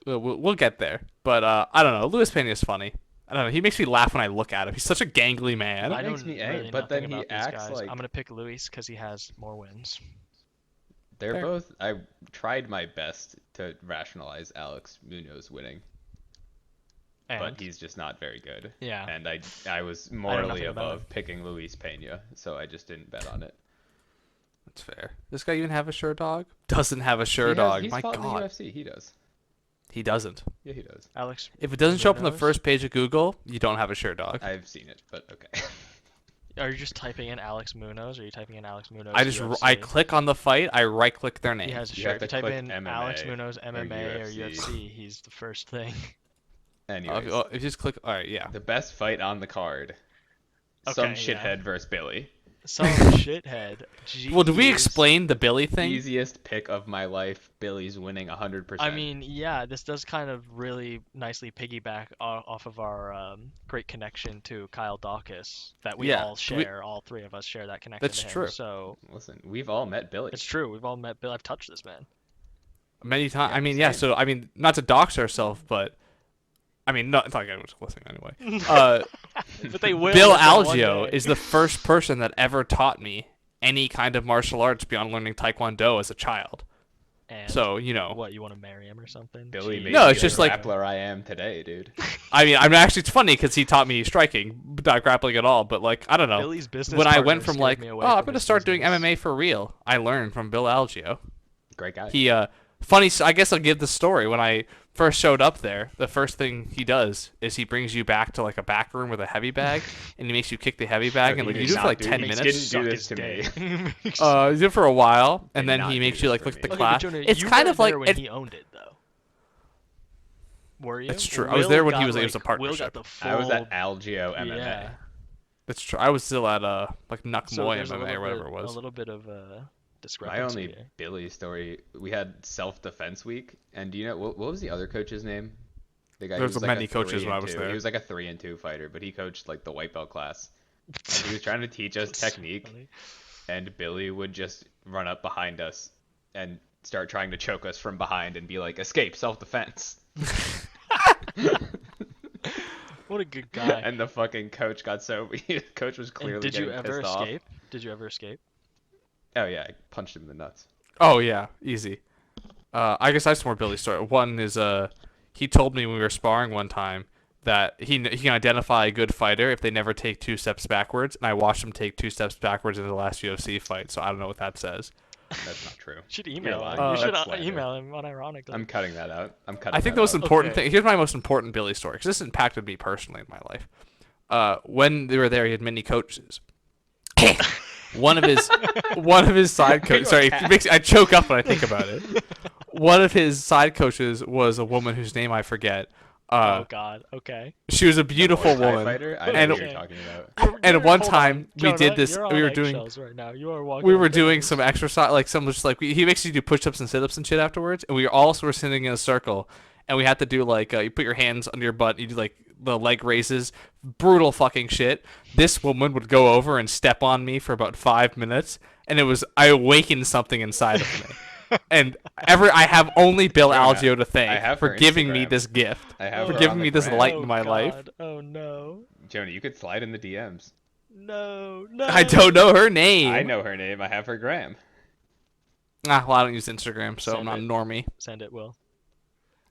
We'll get there, but I don't know. Luis Pena is funny. I don't know. He makes me laugh when I look at him. He's such a gangly man. I That makes don't me really angry, know but then nothing he about these acts guys. like- I'm gonna pick Luis because he has more wins. They're Fair. both. I tried my best to rationalize Alex Munoz winning, And but he's just not very good. yeah, And I was know morally nothing about above picking Luis Pena, so I just didn't bet on it. That's fair. This guy even have a Sherdog? Doesn't have a He Sherdog. he's My fought in the God. UFC. He does. He doesn't. Yeah, he does. Alex. If it doesn't show up on the Munoz? first page of Google, you don't have a Sherdog. I've seen it, but okay. Are you just typing in Alex Munoz? Or are you typing in Alex Munoz? I just I UFC? click on the fight. I right click their name. He has a You have shirt. If to you type click in MMA Alex Munoz or MMA or UFC. UFC, he's the first thing. Anyways, If you just click. All right, yeah. the best fight on the card. Okay, Some yeah. shithead versus Billy. Some shithead. Well, did we Jeez. explain the Billy thing? Easiest pick of my life. Billy's winning 100%. I mean, yeah, this does kind of really nicely piggyback off of our great connection to Kyle Dawkins that we Yeah, all share. All three of us share that connection. That's to him. true. So listen, we've all met Billy. it's true. We've all met Bill. I've touched this man. Many times. Yeah, I mean, yeah. same. So I mean, not to dox ourselves, but I mean, not like I was listening anyway. But they will. Bill listen one Algio day. is the first person that ever taught me any kind of martial arts beyond learning Taekwondo as a child. And So you know, what, you want to marry him or something? Billy Jeez. made No, me it's the just like- grappler I am today, dude. I mean, actually, it's funny because he taught me striking, not grappling at all. But like, I don't know. Billy's business When I partner went from scared like, me oh, away I'm from gonna his start doing business. MMA for real, I learned from Bill Algio. Great guy. He funny. I guess I'll give the story. When I first showed up there, the first thing he does is he brings you back to like a back room with a heavy bag, and he makes you kick the heavy bag, and like you do it for like 10 He minutes. didn't do this to me. You do it for a while, and Did then not he do makes you this like for look at the me. Okay, but class. Jonah, It's you kind weren't of like there when it, he owned it, though. Were you? That's true. I was there when he was- it was a Will got partnership. the full. I was at Algio MMA. Yeah. It's true. I was still at like Nuck So Moy there's a MMA little or whatever bit, it was. A little bit of My discrepancy only here. Billy story. We had self-defense week, and do you know what was the other coach's name? The guy who There's was many like a coaches 3 when I and was 2. there. He was like a 3-2 fighter, but he coached like the white belt class. And he was trying to teach us That's so technique, funny. and Billy would just run up behind us and start trying to choke us from behind and be like, "Escape, self-defense." What a good guy. And the fucking coach got so coach was clearly And did you getting ever pissed escape? Did you ever escape? Off. Oh yeah, I punched him in the nuts. Oh yeah, easy. I guess I have some more Billy story. One is he told me when we were sparring one time that he can identify a good fighter if they never take 2 steps backwards, and I watched him take 2 steps backwards in the last UFC fight, so I don't know what that says. That's not true. You should You're email lying. him. You should That's slander. email him unironically. I'm cutting that out. I'm cutting. I think that the most out. important Okay. thing. Here's my most important Billy story because this impacted me personally in my life. When they were there, he had many coaches. one of his side coaches. Sorry, it makes I choke up when I think about it. One of his side coaches was a woman whose name I forget. Oh God. Okay. She was a The beautiful Muay Thai woman. fighter? I know And what you're Okay. talking about. and one Hold time on. we Jonah, did this. You're on We were doing. eggshells right now. You are walking. We on were doing eggshells. some exercise, like some just like he makes you do push-ups and sit-ups and shit afterwards, and we also were sitting in a circle, and we had to do like you put your hands under your butt, you do like the leg raises, brutal fucking shit. This woman would go over and step on me for about 5 minutes, and I awakened something inside of me. And I have only Bill Jonah, Algio to I thank have for her giving me Instagram. this gift, I have for her giving on the me this gram. light Oh in my life. God. Oh no. Jonah, you could slide in the DMs. No. No. I don't know her name. I know her name. I have her gram. Well, I don't use Instagram, so I'm Send not a it. normie. Send it, Will.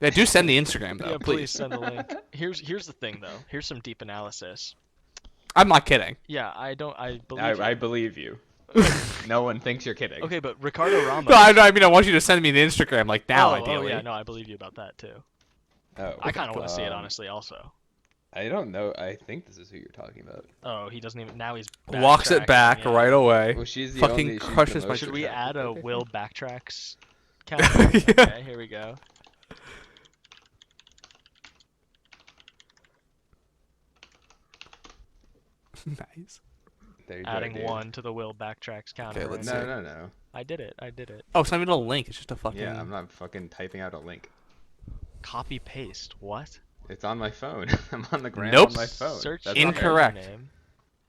Yeah, do send the Instagram though, Yeah, please. send the link. Here's the thing though. Here's some deep analysis. I'm not kidding. Yeah, I believe I you. believe you. No one thinks you're kidding. Okay, but Ricardo Ramos. No, I mean I want you to send me the Instagram like now, oh, ideally. Oh yeah, no, I believe you about that too. Oh, I kind of want to see it um, honestly, also. I don't know. I think this is who you're talking about. Oh, he doesn't even. Now he's Walks it backtracking, back yeah. right away. Well, she's the Fucking only. She's the crushes my- most Should we add attractive. a Will backtracks counter? Yeah. Okay, here we go. Nice. There you Adding go, dude. 1 to the Will backtracks counter. Okay, let's right see. now. No. I did it. I did it. Oh, it's not even a link. It's just a fucking. Yeah, I'm not fucking typing out a link. Copy paste. What? It's on my phone. I'm on the gram Nope. on my phone. Search That's not her. Incorrect. username.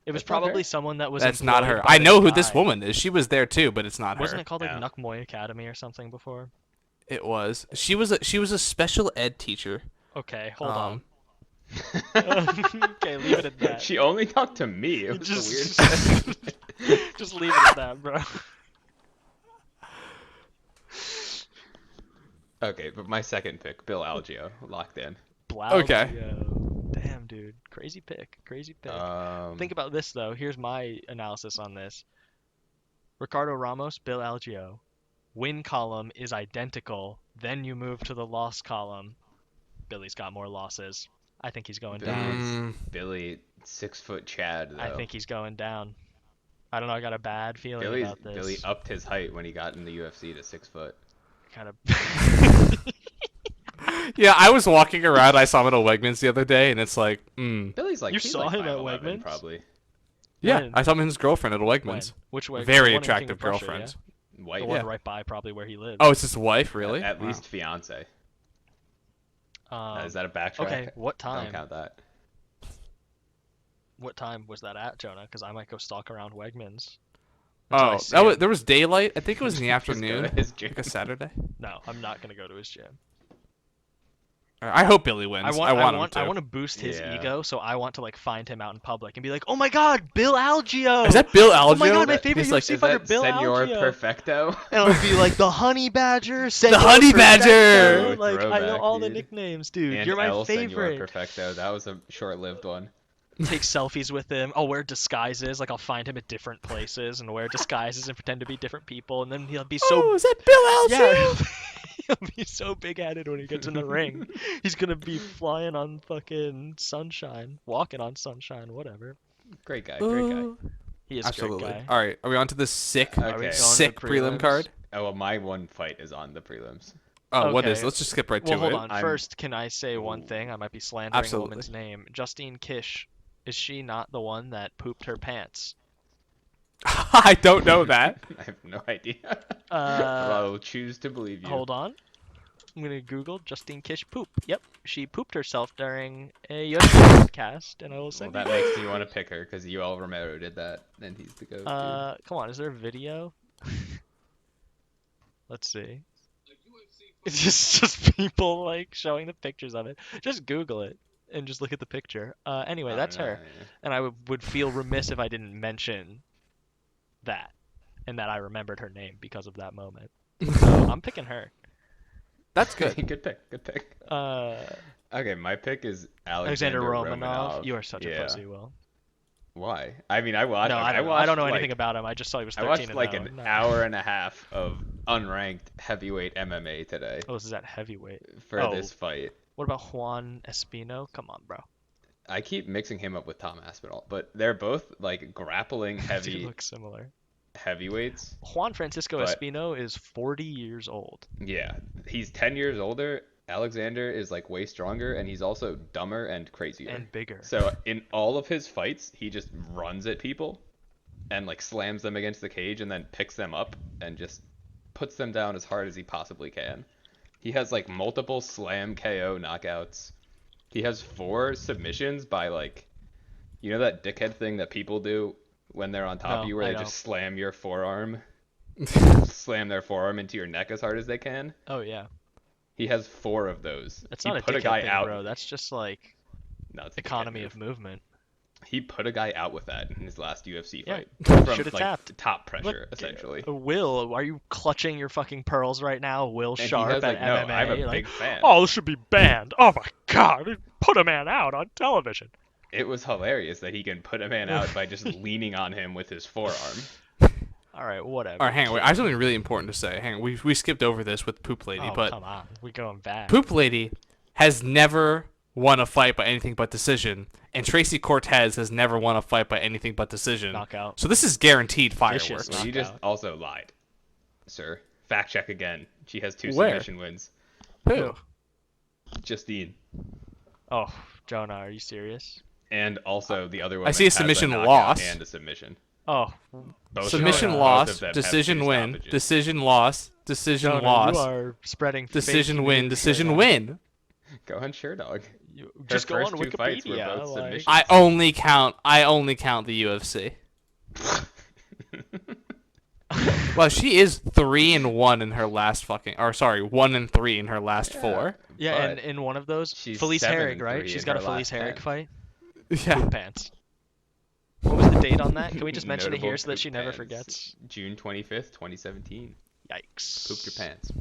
It was That's not her? probably someone that was. That's not employed her. by I the know who this guy. woman is. She was there too, but it's not Wasn't her. it called like Yeah. Nuckmoy Academy or something before? It was. She was a special ed teacher. Okay, hold Um, on. Okay, leave it at that. She only talked to me. It was Just- a weird. Just leave it at that, bro. Okay, but my second pick, Bill Algio, locked in. Okay. Damn, dude. Crazy pick. Crazy pick. Think about this, though. Here's my analysis on this. Ricardo Ramos, Bill Algio. Win column is identical. Then you move to the loss column. Billy's got more losses. I think he's going down. Billy, 6 foot Chad. Though. I think he's going down. I don't know. I got a bad feeling about this. Billy upped his height when he got in the UFC to 6 foot. Kind of. Yeah, I was walking around. I saw him at a Wegmans the other day, and it's like, Billy's like You he's saw like him at 5'11", Wegmans? probably. yeah, When? I saw him and his girlfriend at a When? Wegmans. Which way? Very The one in King attractive of Prussia, girlfriends. Yeah? White. The Yeah. one right by probably where he lives. Oh, it's his wife, really? At Wow. least fiance. Um, Is that a backtrack? okay, what Don't time? count that. What time was that at, Jonah? Because I might go stalk around Wegmans. until Oh, I see that was, him. there was daylight. I think it was in the Just go to afternoon, his gym. like a Saturday. No, I'm not gonna go to his gym. I hope Billy wins. I want him to. I want to boost his Yeah. ego, so I want to like find him out in public and be like, "Oh my God, Bill Algio!" Is that Bill Algio? Oh my God, my favorite He's like, UFC Is fighter, that Bill Senor Algio. Perfecto? And I'll be like the Honey Badger, Senor Honey Badger! Perfecto. Like I know Throwback, all the dude. nicknames, dude. And You're my El Senor favorite. Perfecto. That was a short-lived one. Take selfies with him. I'll wear disguises. Like I'll find him at different places and wear disguises and pretend to be different people, and then he'll be so Oh, is that Bill Algio? yeah. He'll be so big-headed when he gets in the ring. He's gonna be flying on fucking sunshine, walking on sunshine, whatever. Great guy. Great guy. Ooh. He is a Absolutely. great guy. All right, are we on to this sick, Okay. Are we going to sick the prelim prelims? card? Oh, well, my one fight is on the prelims. Oh, what Okay. is? Let's just skip right Well, to hold it. on. I'm- First, can I say one thing? I might be slandering Absolutely. a woman's name. Justine Kish, is she not the one that pooped her pants? I don't know that. I have no idea. Uh, I'll choose to believe you. Hold on. I'm gonna Google Justine Kish poop. Yep, she pooped herself during a UFC podcast, and I will Well, send that you. makes me want to pick her because Yoel Romero did that, and he's the go-to. Come on, is there a video? Let's see. It's just people like showing the pictures of it. Just Google it and just look at the picture. Anyway, I that's don't know, her, and I would feel remiss if I didn't mention that, and that I remembered her name because of that moment. So I'm picking her. That's yeah. good. Good pick. Good pick. Uh, Okay, my pick is Alexander Alexander Romanov. You are such a Yeah. pussy, Will. Why? I mean, I watched. No, okay, I don't. watched, I don't know like, anything about him. I just saw he was I 13 watched and like 0. an No. hour and a half of unranked heavyweight MMA today Oh, this is at heavyweight. for Oh. this fight. What about Juan Espino? Come on, bro. I keep mixing him up with Tom Aspinall, but they're both like grappling They heavy look similar. heavyweights. Juan Francisco But- Espino is 40 years old. Yeah, he's 10 years older, Alexander is like way stronger, and he's also dumber and crazier. And bigger. So in all of his fights, he just runs at people and like slams them against the cage and then picks them up and just puts them down as hard as he possibly can. He has like multiple slam KO knockouts. He has 4 submissions by like, you know that dickhead thing that people do when they're on top of you where they just slam your forearm, slam their forearm into your neck as hard as they can? Oh yeah. He has 4 of those. That's he not a put a dickhead guy thing, out. bro. That's just like economy of movement. He put a guy out with that in his last UFC Yeah. fight. From Should've like tapped. top pressure, Look, essentially. Will, are you clutching your fucking pearls right now? Will And Sharp he has, at like, no, MMA? I'm a like, big fan. oh, this should be banned. Oh my god, put a man out on television. It was hilarious that he can put a man out by just leaning on him with his forearm. All right, whatever. All right, hang on. Wait, I have something really important to say. Hang on. We skipped over this with Poop Lady, Oh, but come on, we going back. Poop Lady has never won a fight by anything but decision, and Tracy Cortez has never won a fight by anything but decision. Knockout. So this is guaranteed Vicious fireworks. Well, you just Knockout. also lied, sir. Fact check again. She has 2 Where? submission wins. Who? Justine. Oh, Jonah, are you serious? And also the other one. I see a submission loss. And a submission. Oh, Both Submission both loss, of them have decision 2 win, stoppages. decision loss, decision Jonah, loss, you are spreading decision fake win, news decision right now. win. Go on, sure, dog. Just go on first 2 fights were Wikipedia. both Like, submissions. I only count the UFC. Well, she is 3-1 in her last 1-3 in her last 4. yeah, But and in one of those, she's Felice 7-3 Herrig, right? in She's got a her Felice last Herrig 10. fight. Yeah. Poop pants. What was the date on that? Can we just mention it Notable here so that poop she never pants. forgets? June 25th, 2017. Yikes. Pooped your pants.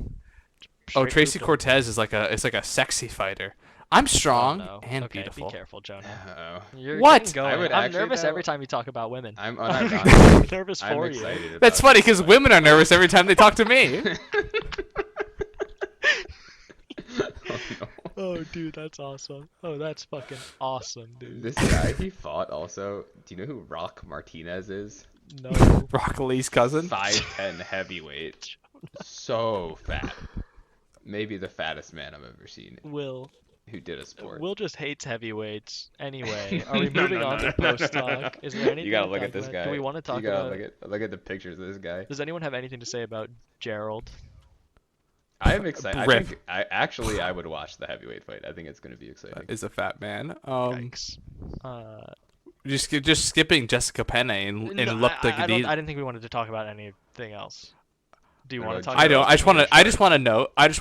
Oh, Straight Tracy pooped 'em. Cortez is like a sexy fighter. I'm strong Oh, no. and Okay, beautiful. Be careful, Jonah. Uh-oh. You're What? getting going. I would I'm actually, nervous though- every time you talk about women. I'm I'm unironically. nervous I'm for you. excited about That's funny because it. women are nervous every time they talk to me. Oh, no. Oh, dude, that's awesome. Oh, that's fucking awesome, dude. This guy he fought also. Do you know who Rock Martinez is? No. Rock Lee's cousin. 5'10" heavyweight. So fat. Maybe the fattest man I've ever seen Will. who did a sport. Will just hates heavyweights. Anyway, are we No, moving no, on no, to no, no, post no, talk? no. Is there anything? You gotta to look talk at this about? guy. Do we want to talk You gotta about? look at the pictures of this guy. Does anyone have anything to say about Gerald? I am excited. Rip. I would watch the heavyweight fight. I think it's gonna be exciting. Is a fat man. Yikes. Just skipping Jessica Penne and No, Lupta I Gadid. didn't think we wanted to talk about anything else. Do you No, want to no, talk? I about don't. I just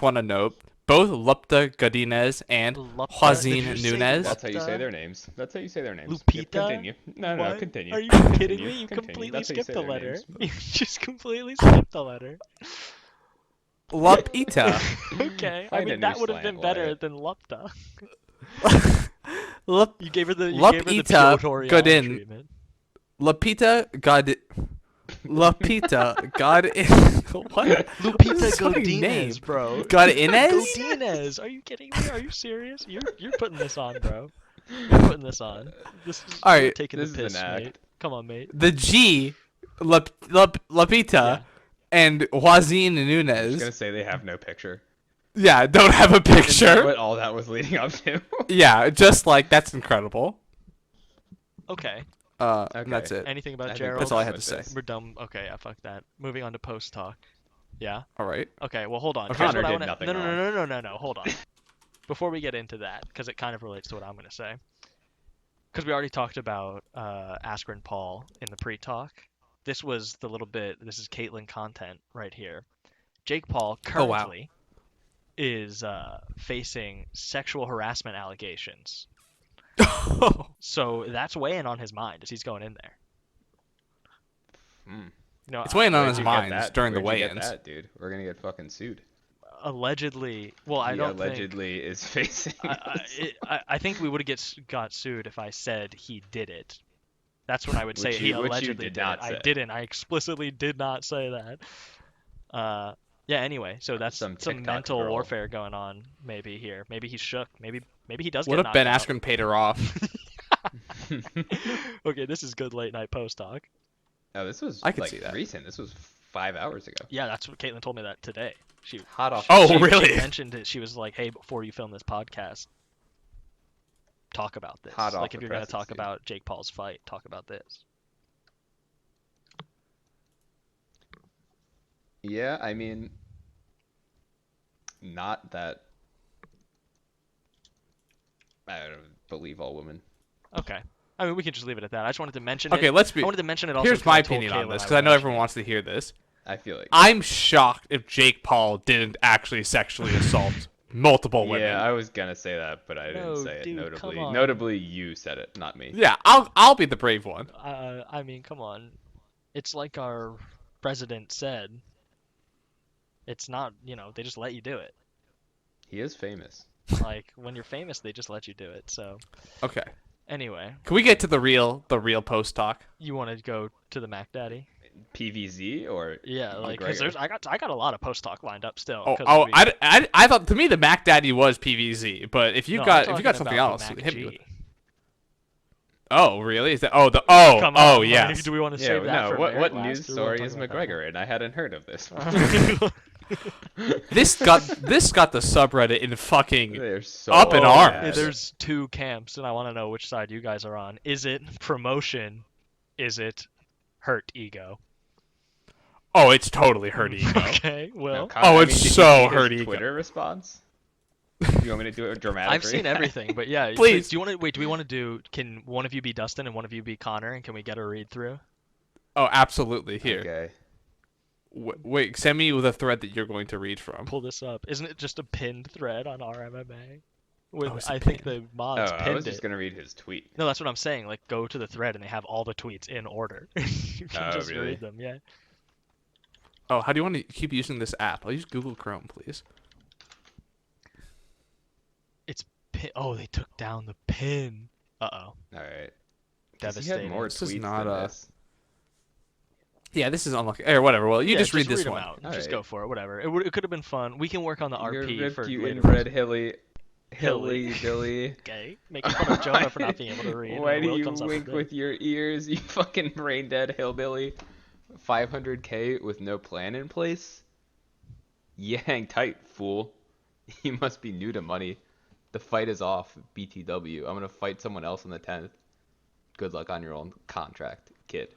want to note. Both Lupta Gadinez and Lupta- Joaquin did you say Nunez. That's how you say Lupta? their names. That's how you say their names. Lupita? Continue. No, What? continue. Are you Continue. kidding me? You Continue. completely That's how you skipped say the their letter. names. You just completely skipped the letter. Lupita. Okay, I Find a mean new that would have slang, been better Wyatt. than Lupta. Lup You gave her the Lupita Piotr Jan Godin. treatment. Lupita God. Lupita God. What? Lupita His fucking name. Godinez, bro. Godinez? Godinez. Are you kidding me? Are you serious? You're putting this on, bro. You're putting this on. This is All you're right, taking this the is piss, an act. mate. Come on, mate. The G. Lupita. Yeah. And Joaquin I'm just Nunez. gonna say they have no picture. Yeah, don't have a Is that picture. what all that was leading up to? Yeah, just like that's incredible. Okay. Okay. That's it. Anything about I think Gerald? That's all I had with to say. this. We're done. Okay, yeah, fuck that. Moving on to post talk. Yeah. All right. Okay. Well, hold on. Okay. Here's what Connor I did wanna... nothing No, no, wrong. no, no, no, no, no. Hold on. Before we get into that, because it kind of relates to what I'm gonna say. Because we already talked about Askren Paul in the pre-talk. This was the little bit. This is Caitlyn content right here. Jake Paul Oh, wow. currently is facing sexual harassment allegations. So that's weighing on his mind as he's going in there. Hmm. You know, It's weighing on Where'd his you get mind that? during the Where'd you get weigh-ins. that, dude? We're gonna get fucking sued. allegedly. Well, I He don't allegedly is facing. I think we would have got sued if I said he did it. That's when I would say Which he you allegedly did did not it. say. I didn't. I explicitly did not say that. Yeah. Anyway, so that's Some some TikTok mental girl. warfare going on. Maybe here. Maybe he's shook. Maybe he does. What get if Ben knocked out. Askren paid her off? Okay, this is good late night post talk. Oh, this was I could like see that. recent. This was 5 hours ago. Yeah, that's what Caitlin told me that today. She Hot off. Oh, she really? mentioned it. She was like, "Hey, before you film this podcast, talk about this. Hot off Like, if the you're gonna presses, talk dude. about Jake Paul's fight, talk about this." Yeah, I mean, not that I don't believe all women. Okay. I mean, we can just leave it at that. I just wanted to mention Okay, it. let's be. I wanted to mention it also. Here's 'cause my I told opinion on Caitlin this I because I would know mention everyone it. wants to hear this. I feel like. I'm shocked if Jake Paul didn't actually sexually assault multiple women. Yeah, I was gonna say that, but I didn't No, say it. dude, Notably, come on. notably, you said it, not me. Yeah, I'll be the brave one. I mean, come on. It's like our president said. It's not, they just let you do it. He is famous. Like, when you're famous, they just let you do it. So, Okay. anyway, Can we get to the real post talk? you want to go to the Mac Daddy? PVZ or Yeah, like, because McGregor? I got a lot of post talk lined up still. Oh, 'cause I thought to me the Mac Daddy was PVZ, but if you No, got I'm if you got talking something about else, the Mac hit me G. with. Oh, really? Is that oh Come oh on, yes. like, do we want to Yeah, save that no. for What Merritt news last, or we wanna story is talk about McGregor in? I hadn't heard of this. that one? This got the subreddit in fucking They're so Up in bad. arms. There's two camps, and I want to know which side you guys are on. Is it promotion? Is it hurt ego? Oh, it's totally hurt ego. Okay, No, well, Oh, it's did you so see his hurt ego. Twitter response. You want me to do it dramatically? I've seen everything, but yeah. Please. Do you want to wait? Do we want to do? Can one of you be Dustin and one of you be Connor, and can we get a read through? Oh, absolutely. Here. Okay. Wait, send me the thread that you're going to read from. Pull this up. Isn't it just a pinned thread on our MMA? With Oh, it's a I think pin. the mods Oh, I pinned was just it. gonna read his tweet. No, that's what I'm saying. Like, go to the thread and they have all the tweets in order. You can Oh, just really? read them. Yeah. Oh, how do you want to keep using this app? I'll use Google Chrome, please. Oh, they took down the pin. Uh oh. All right. He Devastating. had more This is tweets not than a- this. Yeah, this is unlucky. Or whatever. Well, you Yeah, just read this them one. out. All Just right. go for it. Whatever. It could have been fun. We can work on the You're RP for Rasputin, later. Red Hilly, Hilly. Billy. Okay. Making fun of Jonah for not being able to read. Why and do Will you comes up wink this. with your ears, you fucking brain dead hillbilly? 500K with no plan in place? You hang tight, fool. You must be new to money. The fight is off, BTW. I'm gonna fight someone else on the 10th. Good luck on your own contract, kid.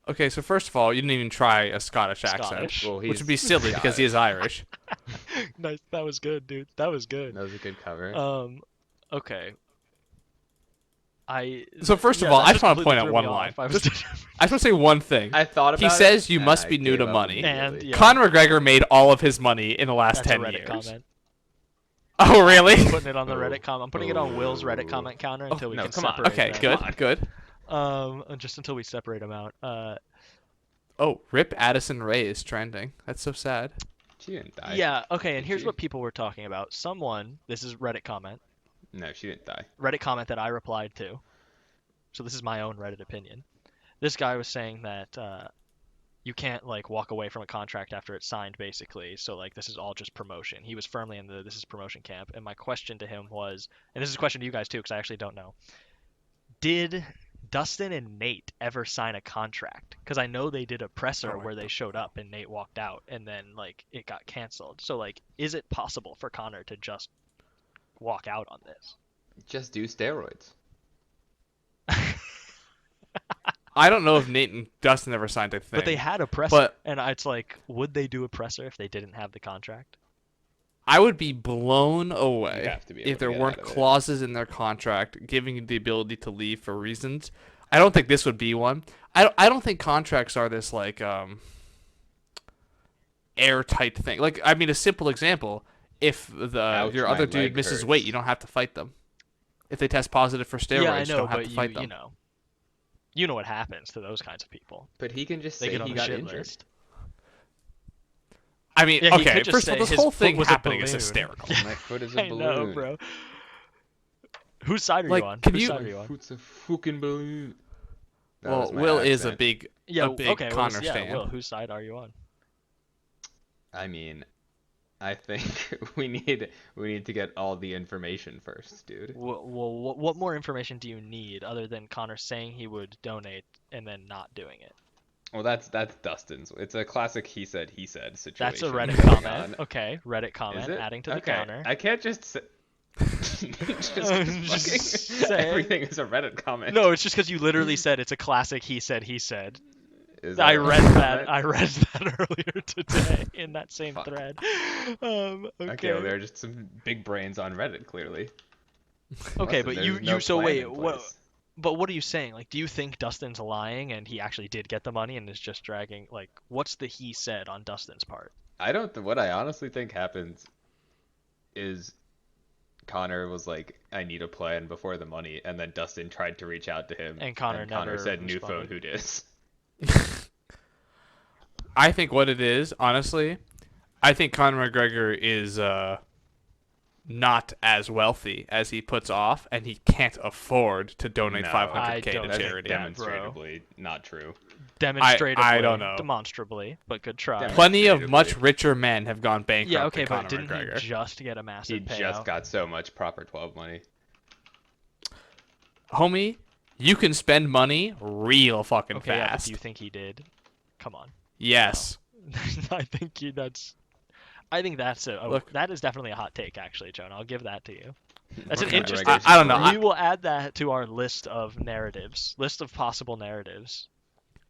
Okay, so first of all, you didn't even try a Scottish accent, Scottish. Well, which he's would be silly because he is Irish. Nice. That was good, dude. That was good. That was a good cover. Okay. So first of all, I just want to point out one line. I was I just want to say one thing. I thought about He it, says you and must I be new gave to up money. immediately. Yeah. Conor McGregor made all of his money in the last That's 10 a Reddit years. comment. Oh, really? I'm putting it on the Oh. Reddit comment. I'm putting it on Will's Reddit comment counter until we no, can come on. separate Okay, them. good. Just until we separate them out. Oh, Rip Addison Rae is trending. That's so sad. She didn't die. Yeah, okay, and Did here's she? what people were talking about. This is Reddit comment. No, she didn't die. Reddit comment that I replied to. So this is my own Reddit opinion. This guy was saying that you can't like walk away from a contract after it's signed, basically. So like this is all just promotion. He was firmly in the this is promotion camp. And my question to him was, and this is a question to you guys too, because I actually don't know. Did Dustin and Nate ever sign a contract? Because I know they did a presser Oh, I where they showed up and Nate walked out, and then like it got canceled. So like, is it possible for Connor to just walk out on this? Just do steroids. I don't know if Nate and Dustin ever signed a thing. But they had a presser, But- and it's like, would they do a presser if they didn't have the contract? I would be blown You away have to be able if to there get weren't out of it. clauses in their contract giving you the ability to leave for reasons. I don't think this would be one. I don't think contracts are this like airtight thing. Like I mean, a simple example: if Ouch, your my other dude leg misses hurts. weight, you don't have to fight them. If they test positive for steroids, Yeah, I you know, don't have but to fight them. you know what happens to those kinds of people. But he can just They say get on he the got shit injured. list. I mean, Yeah, he okay. could just First of all, say this his whole foot thing was a happening is balloon. hysterical. My foot is a I balloon. know, bro. Whose side are Like, you on? can Whose you- side are you on? Foot's a fucking balloon. That Well, was my Will is a accent. big Yeah, big okay, well, Connor yeah, fan. Will, whose side are you on? I mean, I think we need to get all the information first, dude. Well, what more information do you need other than Connor saying he would donate and then not doing it? Well, that's Dustin's. It's a classic he said situation. That's a Reddit going comment. on. Okay, Reddit Is comment, it? adding to the Okay, counter. I can't just say. just I'm fucking just saying. everything is a Reddit comment. No, it's just because you literally said it's a classic he said. Is I that a read Reddit that. comment? I read that earlier today in that same Fuck. thread. Okay, well, there are just some big brains on Reddit, clearly. Okay, Listen, but there's no so plan wait, in what? place. But what are you saying? Like, do you think Dustin's lying and he actually did get the money and is just dragging? Like, what's the he said on Dustin's part? I don't. What I honestly think happens is Connor was like, "I need a plan before the money," and then Dustin tried to reach out to him, And Connor never said, "New phone, responded. who dis?" I think what it is, honestly, I think Conor McGregor is not as wealthy as he puts off, and he can't afford to donate No, 500k I to don't That's think charity. that, demonstrably not true. Demonstratively, I don't know. demonstrably, but good try. Plenty of Demonstratively. much richer men have gone bankrupt Yeah, okay, than but Conor didn't McGregor. he just get a massive He payout? just got so much Proper 12 money. Homie, you can spend money real fucking Okay, yeah, but fast. do you think he did? Come on. Yes. I think Look. that is definitely a hot take, actually, Jonah. I'll give that to you. That's an McGregor's interesting. I don't know. We will add that to our list of possible narratives.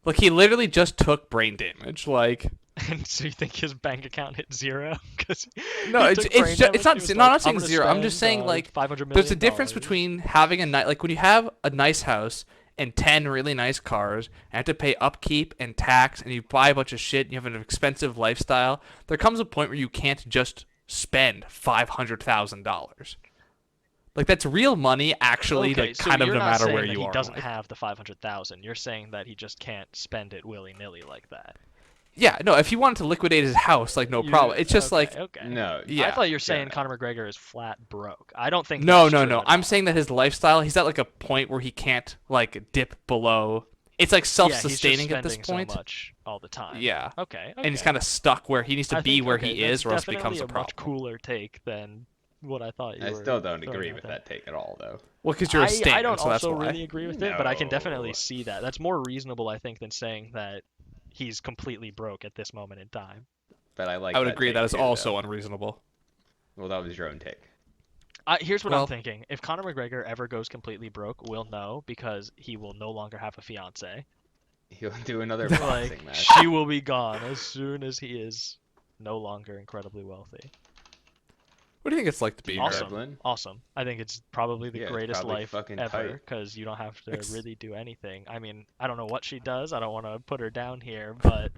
Look, he literally just took brain damage. Like, And so you think his bank account hit zero? no, it's not saying zero. I'm just saying like $500 million. there's a difference between having a nice, like when you have a nice house and 10 really nice cars and have to pay upkeep and tax and you buy a bunch of shit and you have an expensive lifestyle. There comes a point where you can't just spend $500,000. Like that's real money, actually. Okay, like, so kind of you're no not matter saying where that you he are. doesn't in life. have the 500,000. You're saying that he just can't spend it willy-nilly like that. Yeah, no. If he wanted to liquidate his house, like no problem. It's just like okay. No. Yeah. I thought you were saying no. Conor McGregor is flat broke. I don't think no. that's true at I'm all. saying that his lifestyle, he's at like a point where he can't like dip below. It's like self-sustaining yeah, at this he's just point. spending so much all the time. Yeah. Okay. And he's kind of stuck where he needs to I be think, where okay, he is, or else that's it becomes a definitely problem. much cooler take than what I thought you I were. still don't throwing agree out with there. that take at all, though. Well, because you're a stan, I don't so that's also why. really agree with it, but I can definitely No. see that. That's more reasonable, I think, than saying that he's completely broke at this moment in time. But I like. I would that agree take that is too, also though. unreasonable. Well, that was your own take. Here's what Well- I'm thinking. If Conor McGregor ever goes completely broke, we'll know because he will no longer have a fiance. He'll do another Like, boxing match. she will be gone as soon as he is no longer incredibly wealthy. What do you think it's like to be Dean her? Awesome. Evelyn? Awesome. I think it's probably the Yeah, it's greatest probably life fucking ever tight. because you don't have to Ex- really do anything. I mean, I don't know what she does. I don't want to put her down here, but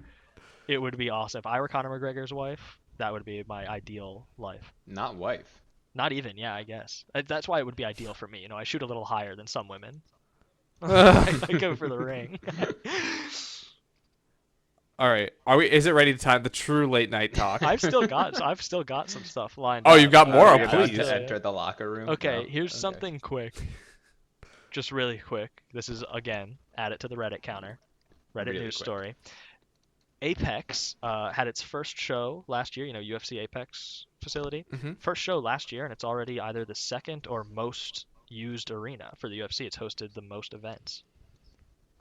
it would be awesome. If I were Conor McGregor's wife, that would be my ideal life. Not wife. Not even, yeah, I guess. That's why it would be ideal for me. You know, I shoot a little higher than some women. I go for the ring. All right, is it ready to time the true late night talk? I've still got some stuff lined Oh, up. you've got more? Are Oh, you about please. to enter the locker room? Okay, No? here's Okay. something quick. Just really quick. This is, again, add it to the Reddit counter. Reddit Really news quick. story. Apex had its first show last year, UFC Apex facility. Mhm. First show last year, and it's already either the second or most used arena for the UFC. It's hosted the most events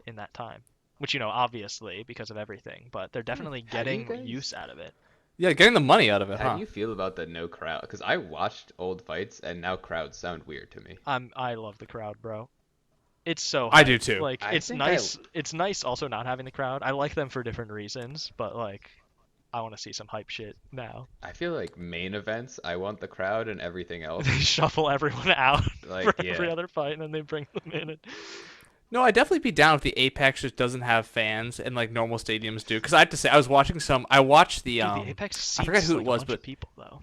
in that time. Which, obviously, because of everything. But they're definitely How do you getting guys- use out of it. Yeah, getting the money out of it, How huh? do you feel about the no crowd? Because I watched old fights, and now crowds sound weird to me. I love the crowd, bro. It's so I do hyped. too. Like I it's think nice. It's nice also not having the crowd. I like them for different reasons, but like I want to see some hype shit now. I feel like main events, I want the crowd, and everything else. They shuffle everyone out Like, for every yeah. other fight, and then they bring them in. And... No, I'd definitely be down if the Apex just doesn't have fans and like normal stadiums do. Because I have to say, I watched the Dude, the Apex seats I forget who like it was, a bunch but of people though.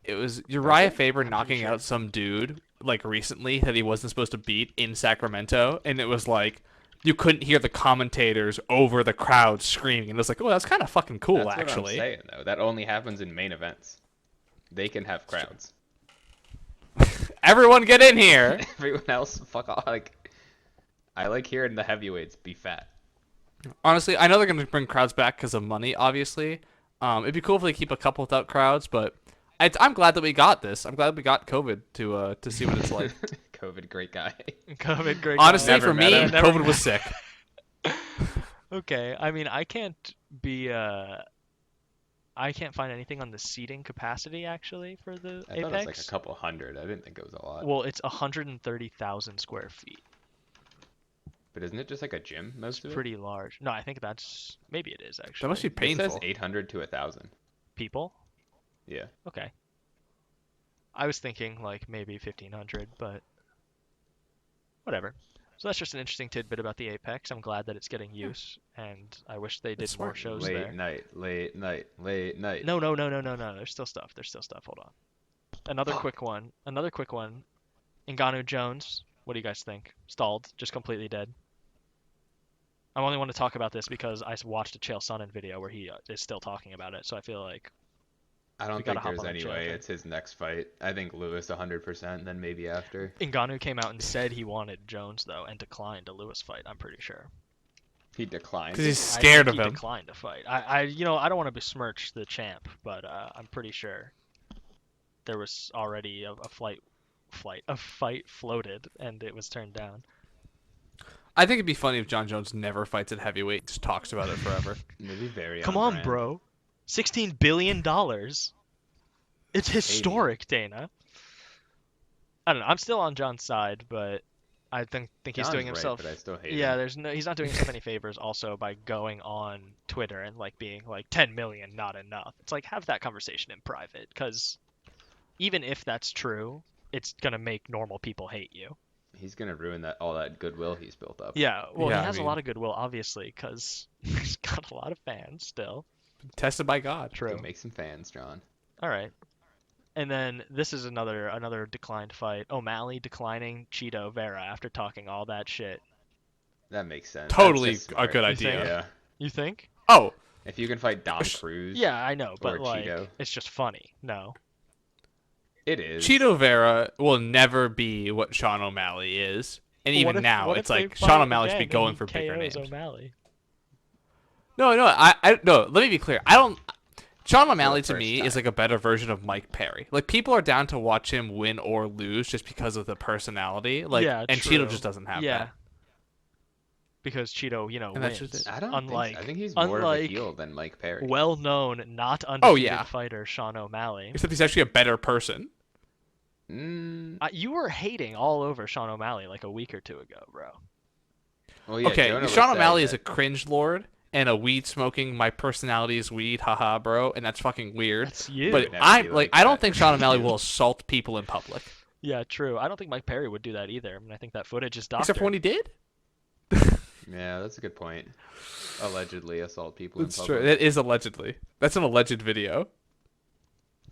it was Uriah Faber I'm knocking pretty sure. out some dude like recently that he wasn't supposed to beat in Sacramento, and it was like you couldn't hear the commentators over the crowd screaming, and it was like, oh, that's kind of fucking cool, That's actually. what I'm saying, though. That only happens in main events. They can have crowds. Everyone get in here. Everyone else, fuck off. Like, I like hearing the heavyweights be fat. Honestly, I know they're gonna bring crowds back because of money, obviously. It'd be cool if they keep a couple without crowds, but I'm glad that we got this. I'm glad we got COVID to see what it's like. COVID, great guy. COVID, great. Honestly, Never for met me, him. Never COVID met was sick. Okay, I mean, I can't find anything on the seating capacity actually for the I thought it was like a Apex. couple hundred. I didn't think it was a lot. Well, it's 130,000 square feet. But isn't it just like a gym, It's most of it? pretty large. No, I think maybe it is That must be actually. It says painful. 800 to 1,000. People? Yeah. Okay. I was thinking like maybe 1,500, but whatever. So that's just an interesting tidbit about the Apex. I'm glad that it's getting use, and I wish they did It's more smart. shows Late there. night, late night, late night. No, no, no, no, no, no. There's still stuff. There's still stuff. Hold on. Another Fuck. quick one. Another quick one. Ngannou Jones. What do you guys think? Stalled. Just completely dead. I only want to talk about this because I watched a Chael Sonnen video where he is still talking about it. So I feel like I we don't gotta think hop there's on the any Chael way thing. it's his next fight. I think Lewis 100%, then maybe after. Ngannou came out and said he wanted Jones though and declined a Lewis fight. I'm pretty sure. He declined. Because he's I scared think of he him. declined to fight. I don't want to besmirch the champ, but I'm pretty sure there was already a fight floated and it was turned down. I think it'd be funny if John Jones never fights at heavyweight, just talks about it forever. Maybe very Come on on, brand. bro. $16 billion. It's historic, Dana. I don't know. I'm still on John's side, but I think he's John's doing right, himself. but I still hate Yeah, him. he's not doing himself any favors also by going on Twitter and like being like 10 million not enough. It's like have that conversation in private because even if that's true, it's gonna make normal people hate you. He's gonna ruin all that goodwill he's built up. Yeah, well, Yeah, he I has a mean- lot of goodwill obviously because he's got a lot of fans still. Tested by God. True. Go make some fans, John. All right. And then this is another declined fight. O'Malley declining Cheeto Vera after talking all that shit. That makes sense. That's Totally just a smart. good You idea. think? Yeah. You think? Oh, If you can fight Dom Cruz, Yeah, I know, but Or like Cheeto. it's just funny. No. it is. Cheeto Vera will never be what Sean O'Malley is. And What even if- now, what it's if they like fight Sean O'Malley should be again and going he for bigger KOs names. O'Malley? No, no. Let me be clear. I don't. Sean O'Malley to first me time. is like a better version of Mike Perry. Like people are down to watch him win or lose just because of the personality. Like, Yeah, and true. Cheeto just doesn't have Yeah. that. Because Cheeto, And that's wins. just it. I don't unlike think so. I think he's more of a unlike heel than Mike Perry. well-known, not undefeated yeah. fighter Sean O'Malley. Except he's actually a better person. You were hating all over Sean O'Malley like a week or two ago, bro. Well, yeah, Okay, Jonah was Sean saying O'Malley is a that- cringe lord and a weed smoking. My personality is weed, haha, bro, and that's fucking weird. That's you. But never I'm be like, like I don't that. think Sean O'Malley will assault people in public, Yeah, true. I don't think Mike Perry would do that either. I mean, I think that footage is doctored. except for when he did. Yeah, that's a good point. Allegedly assault people That's in true. public. That is allegedly. That's an alleged video.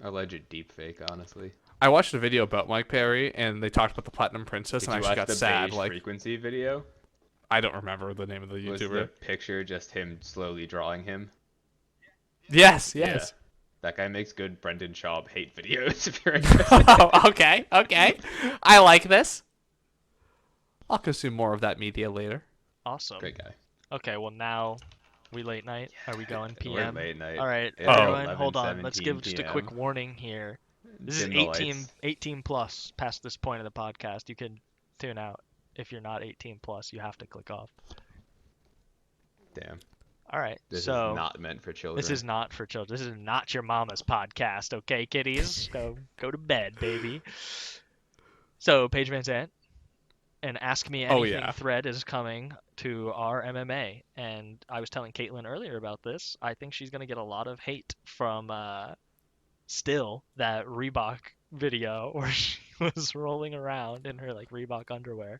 Alleged deep fake, honestly. I watched a video about Mike Perry, and they talked about the Platinum Princess, Did and I you actually watch got the sad. beige Like, frequency video? I don't remember the name of the Was YouTuber. the picture just him slowly drawing him? Yes. Yeah. That guy makes good Brendan Schaub hate videos. If you're interested. Okay. I like this. I'll consume more of that media later. Awesome. Great guy. Okay, well now we late night. Are we going We're PM? late night. All right, It's everyone, 11:17 hold on. Let's give just a quick PM. warning here. This Dim is the 18, lights. 18 plus past this point of the podcast. You can tune out. If you're not 18 plus, you have to click off. Damn. All right, This so is not meant for children. this is not for children. This is not your mama's podcast, okay, kiddies? Go to bed, baby. So Paige Van Zandt and Ask Me Anything yeah. thread is coming to our MMA, and I was telling Caitlin earlier about this. I think she's gonna get a lot of hate from still that Reebok video where she was rolling around in her like Reebok underwear.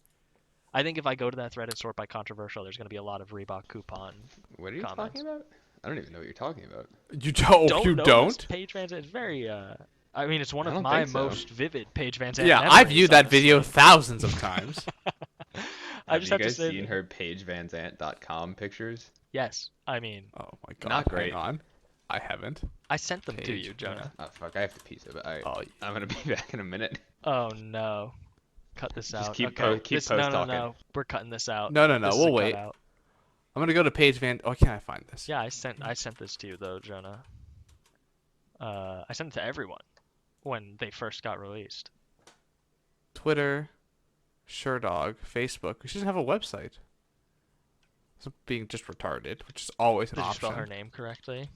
I think if I go to that thread and sort by controversial, there's gonna be a lot of Reebok coupon. What are you comments. talking about? I don't even know what you're talking about. You don't. Don't You know don't. this Paige Van Zandt is very I mean, it's one I of don't my think so. most vivid Paige Van Zandt Yeah, memories, I viewed that video honestly. thousands of times. I just you have to guys say seen that- her PaigeVanZant.com pictures? Yes, I mean, Oh my god. Not great. Hang on. I haven't. I sent them to Paige you, Jonah. Oh fuck, I have to piece of it. Alright, Oh, I'm gonna be back in a minute. Oh no, cut this Just out. keep okay. keep this, post no, talking. no, we're cutting this out. No, This is we'll a wait. cutout. I'm gonna go to Paige Van. Oh, can I find this? Yeah, I sent this to you though, Jonah. I sent it to everyone when they first got released. Twitter, Sherdog, Facebook. She doesn't have a website. So being just retarded, which is always an Did you option. spell her name correctly?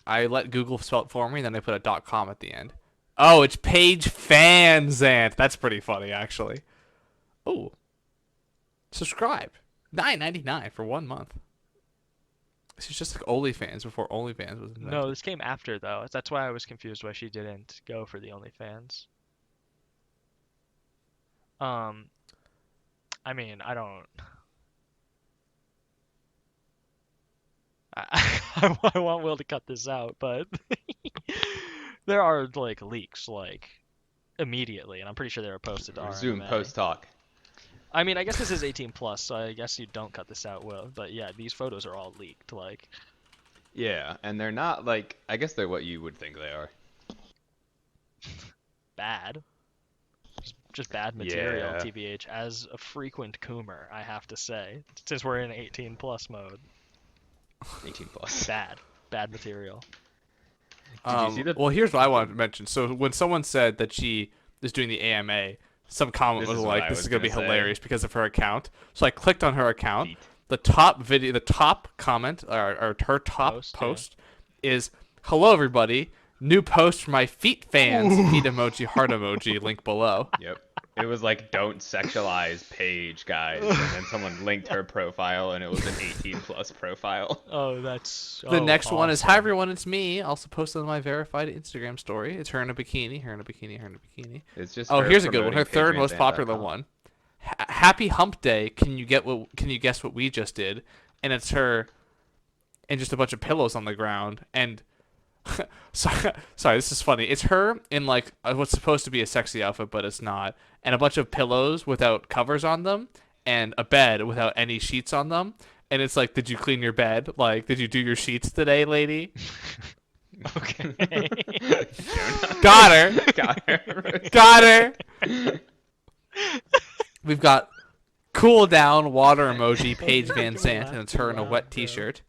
I let Google spell it for me, then I put a .com at the end. Oh, it's Paige Fanzant. That's pretty funny, actually. Oh, subscribe. $9.99 for 1 month. This is just like OnlyFans before OnlyFans was invented. No, this came after though. That's why I was confused why she didn't go for the OnlyFans. I mean, I don't. I want Will to cut this out, but there are like leaks like immediately, and I'm pretty sure they were posted to Resume RMA. post talk. I mean, I guess this is 18 plus, so I guess you don't cut this out, Will. But yeah, these photos are all leaked. Like, Yeah, and they're not like, I guess they're what you would think they are. bad. Just bad material, Yeah. TBH. As a frequent coomer, I have to say, since we're in 18 plus mode, 18 plus. bad material. Did you see the? Well, here's what I wanted to mention. So when someone said that she is doing the AMA, some comment This was is what like, I "This was is gonna be gonna say. hilarious because of her account." So I clicked on her account. Feet. The top comment or her top Post, yeah. is, "Hello everybody, new post for my feet fans." Feet emoji, heart emoji, link below. Yep. It was like, don't sexualize Paige, guys. And then someone linked her profile, and it was an 18 plus profile. Oh, that's The next one is, "Hi awesome. everyone, it's me." Also posted on my verified Instagram story. It's her in a bikini, her in a bikini, her in a bikini. It's just. Oh, her here's a good one. promoting Her third most popular PaigeVanZant.com. one. Happy Hump Day. Can you guess what we just did? And it's her and just a bunch of pillows on the ground. And sorry, this is funny. It's her in like what's supposed to be a sexy outfit, but it's not. And a bunch of pillows without covers on them, and a bed without any sheets on them. And it's like, did you clean your bed? Like, did you do your sheets today, lady? Okay. Got her. Got her. Got her. We've got cool down water emoji, Paige Van Sant, and it's her in a wet t-shirt.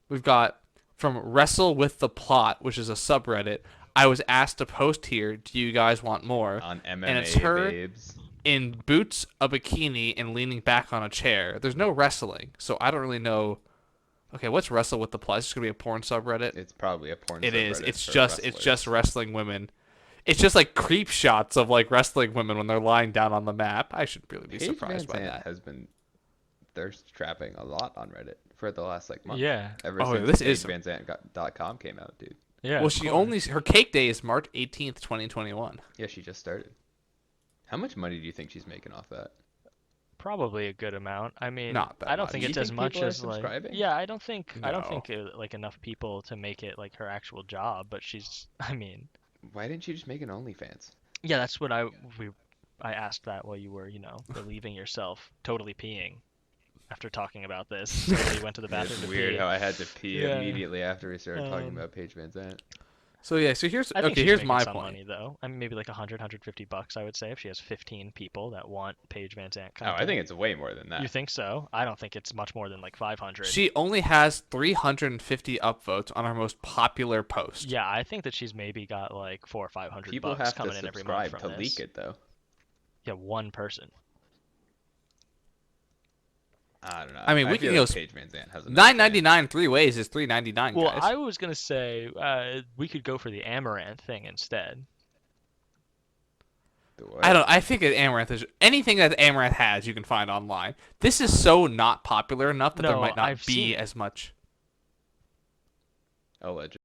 We've got from Wrestle with the Plot, which is a subreddit. "I was asked to post here. Do you guys want more?" On MMA, And it's her babes. in boots, a bikini, and leaning back on a chair. There's no wrestling, so I don't really know. Okay, what's Wrestle with the Plot? Is this gonna be a porn subreddit? It's probably a porn. It is. subreddit It's for just wrestlers. wrestling women. It's just like creep shots of like wrestling women when they're lying down on the map. I should really be Paige surprised by VanZant that. has been thirst trapping a lot on Reddit for the last like month. Yeah. Ever Oh, since this is- PaigeVanZant.com came out, dude. Yeah. Well, of she course. only her cake day is March 18th, 2021. Yeah, she just started. How much money do you think she's making off that? Probably a good amount. I mean, Not that I don't much. think Do you it's as think much people are as like. subscribing? Yeah, I don't think No. like enough people to make it like her actual job. But she's. I mean, Why didn't you just make an OnlyFans? yeah, that's what I asked that while you were relieving yourself, totally peeing, after talking about this. So you went to the bathroom It's to weird pee. how I had to pee Yeah. immediately after we started talking Um, about Paige VanZant. So yeah, so here's I think she's here's making my some point. money though. I mean, maybe like $150, I would say, if she has 15 people that want Paige VanZant Oh, content. I think it's way more than that. You think so? I don't think it's much more than like 500. She only has 350 upvotes on her most popular post. Yeah, I think that she's maybe got like 400 or 500 People bucks have to coming in every month subscribe from to this. leak it, though. Yeah, one person. I don't know. I mean, we feel can like go Paige VanZant has enough $9.99 three ways is $3.99, Well, guys. I was gonna say we could go for the Amaranth thing instead. fans. The what? I think that Amaranth is anything that Amaranth has you can find online. This is so not popular enough that there No, might not I've be seen it. as much. Allegedly.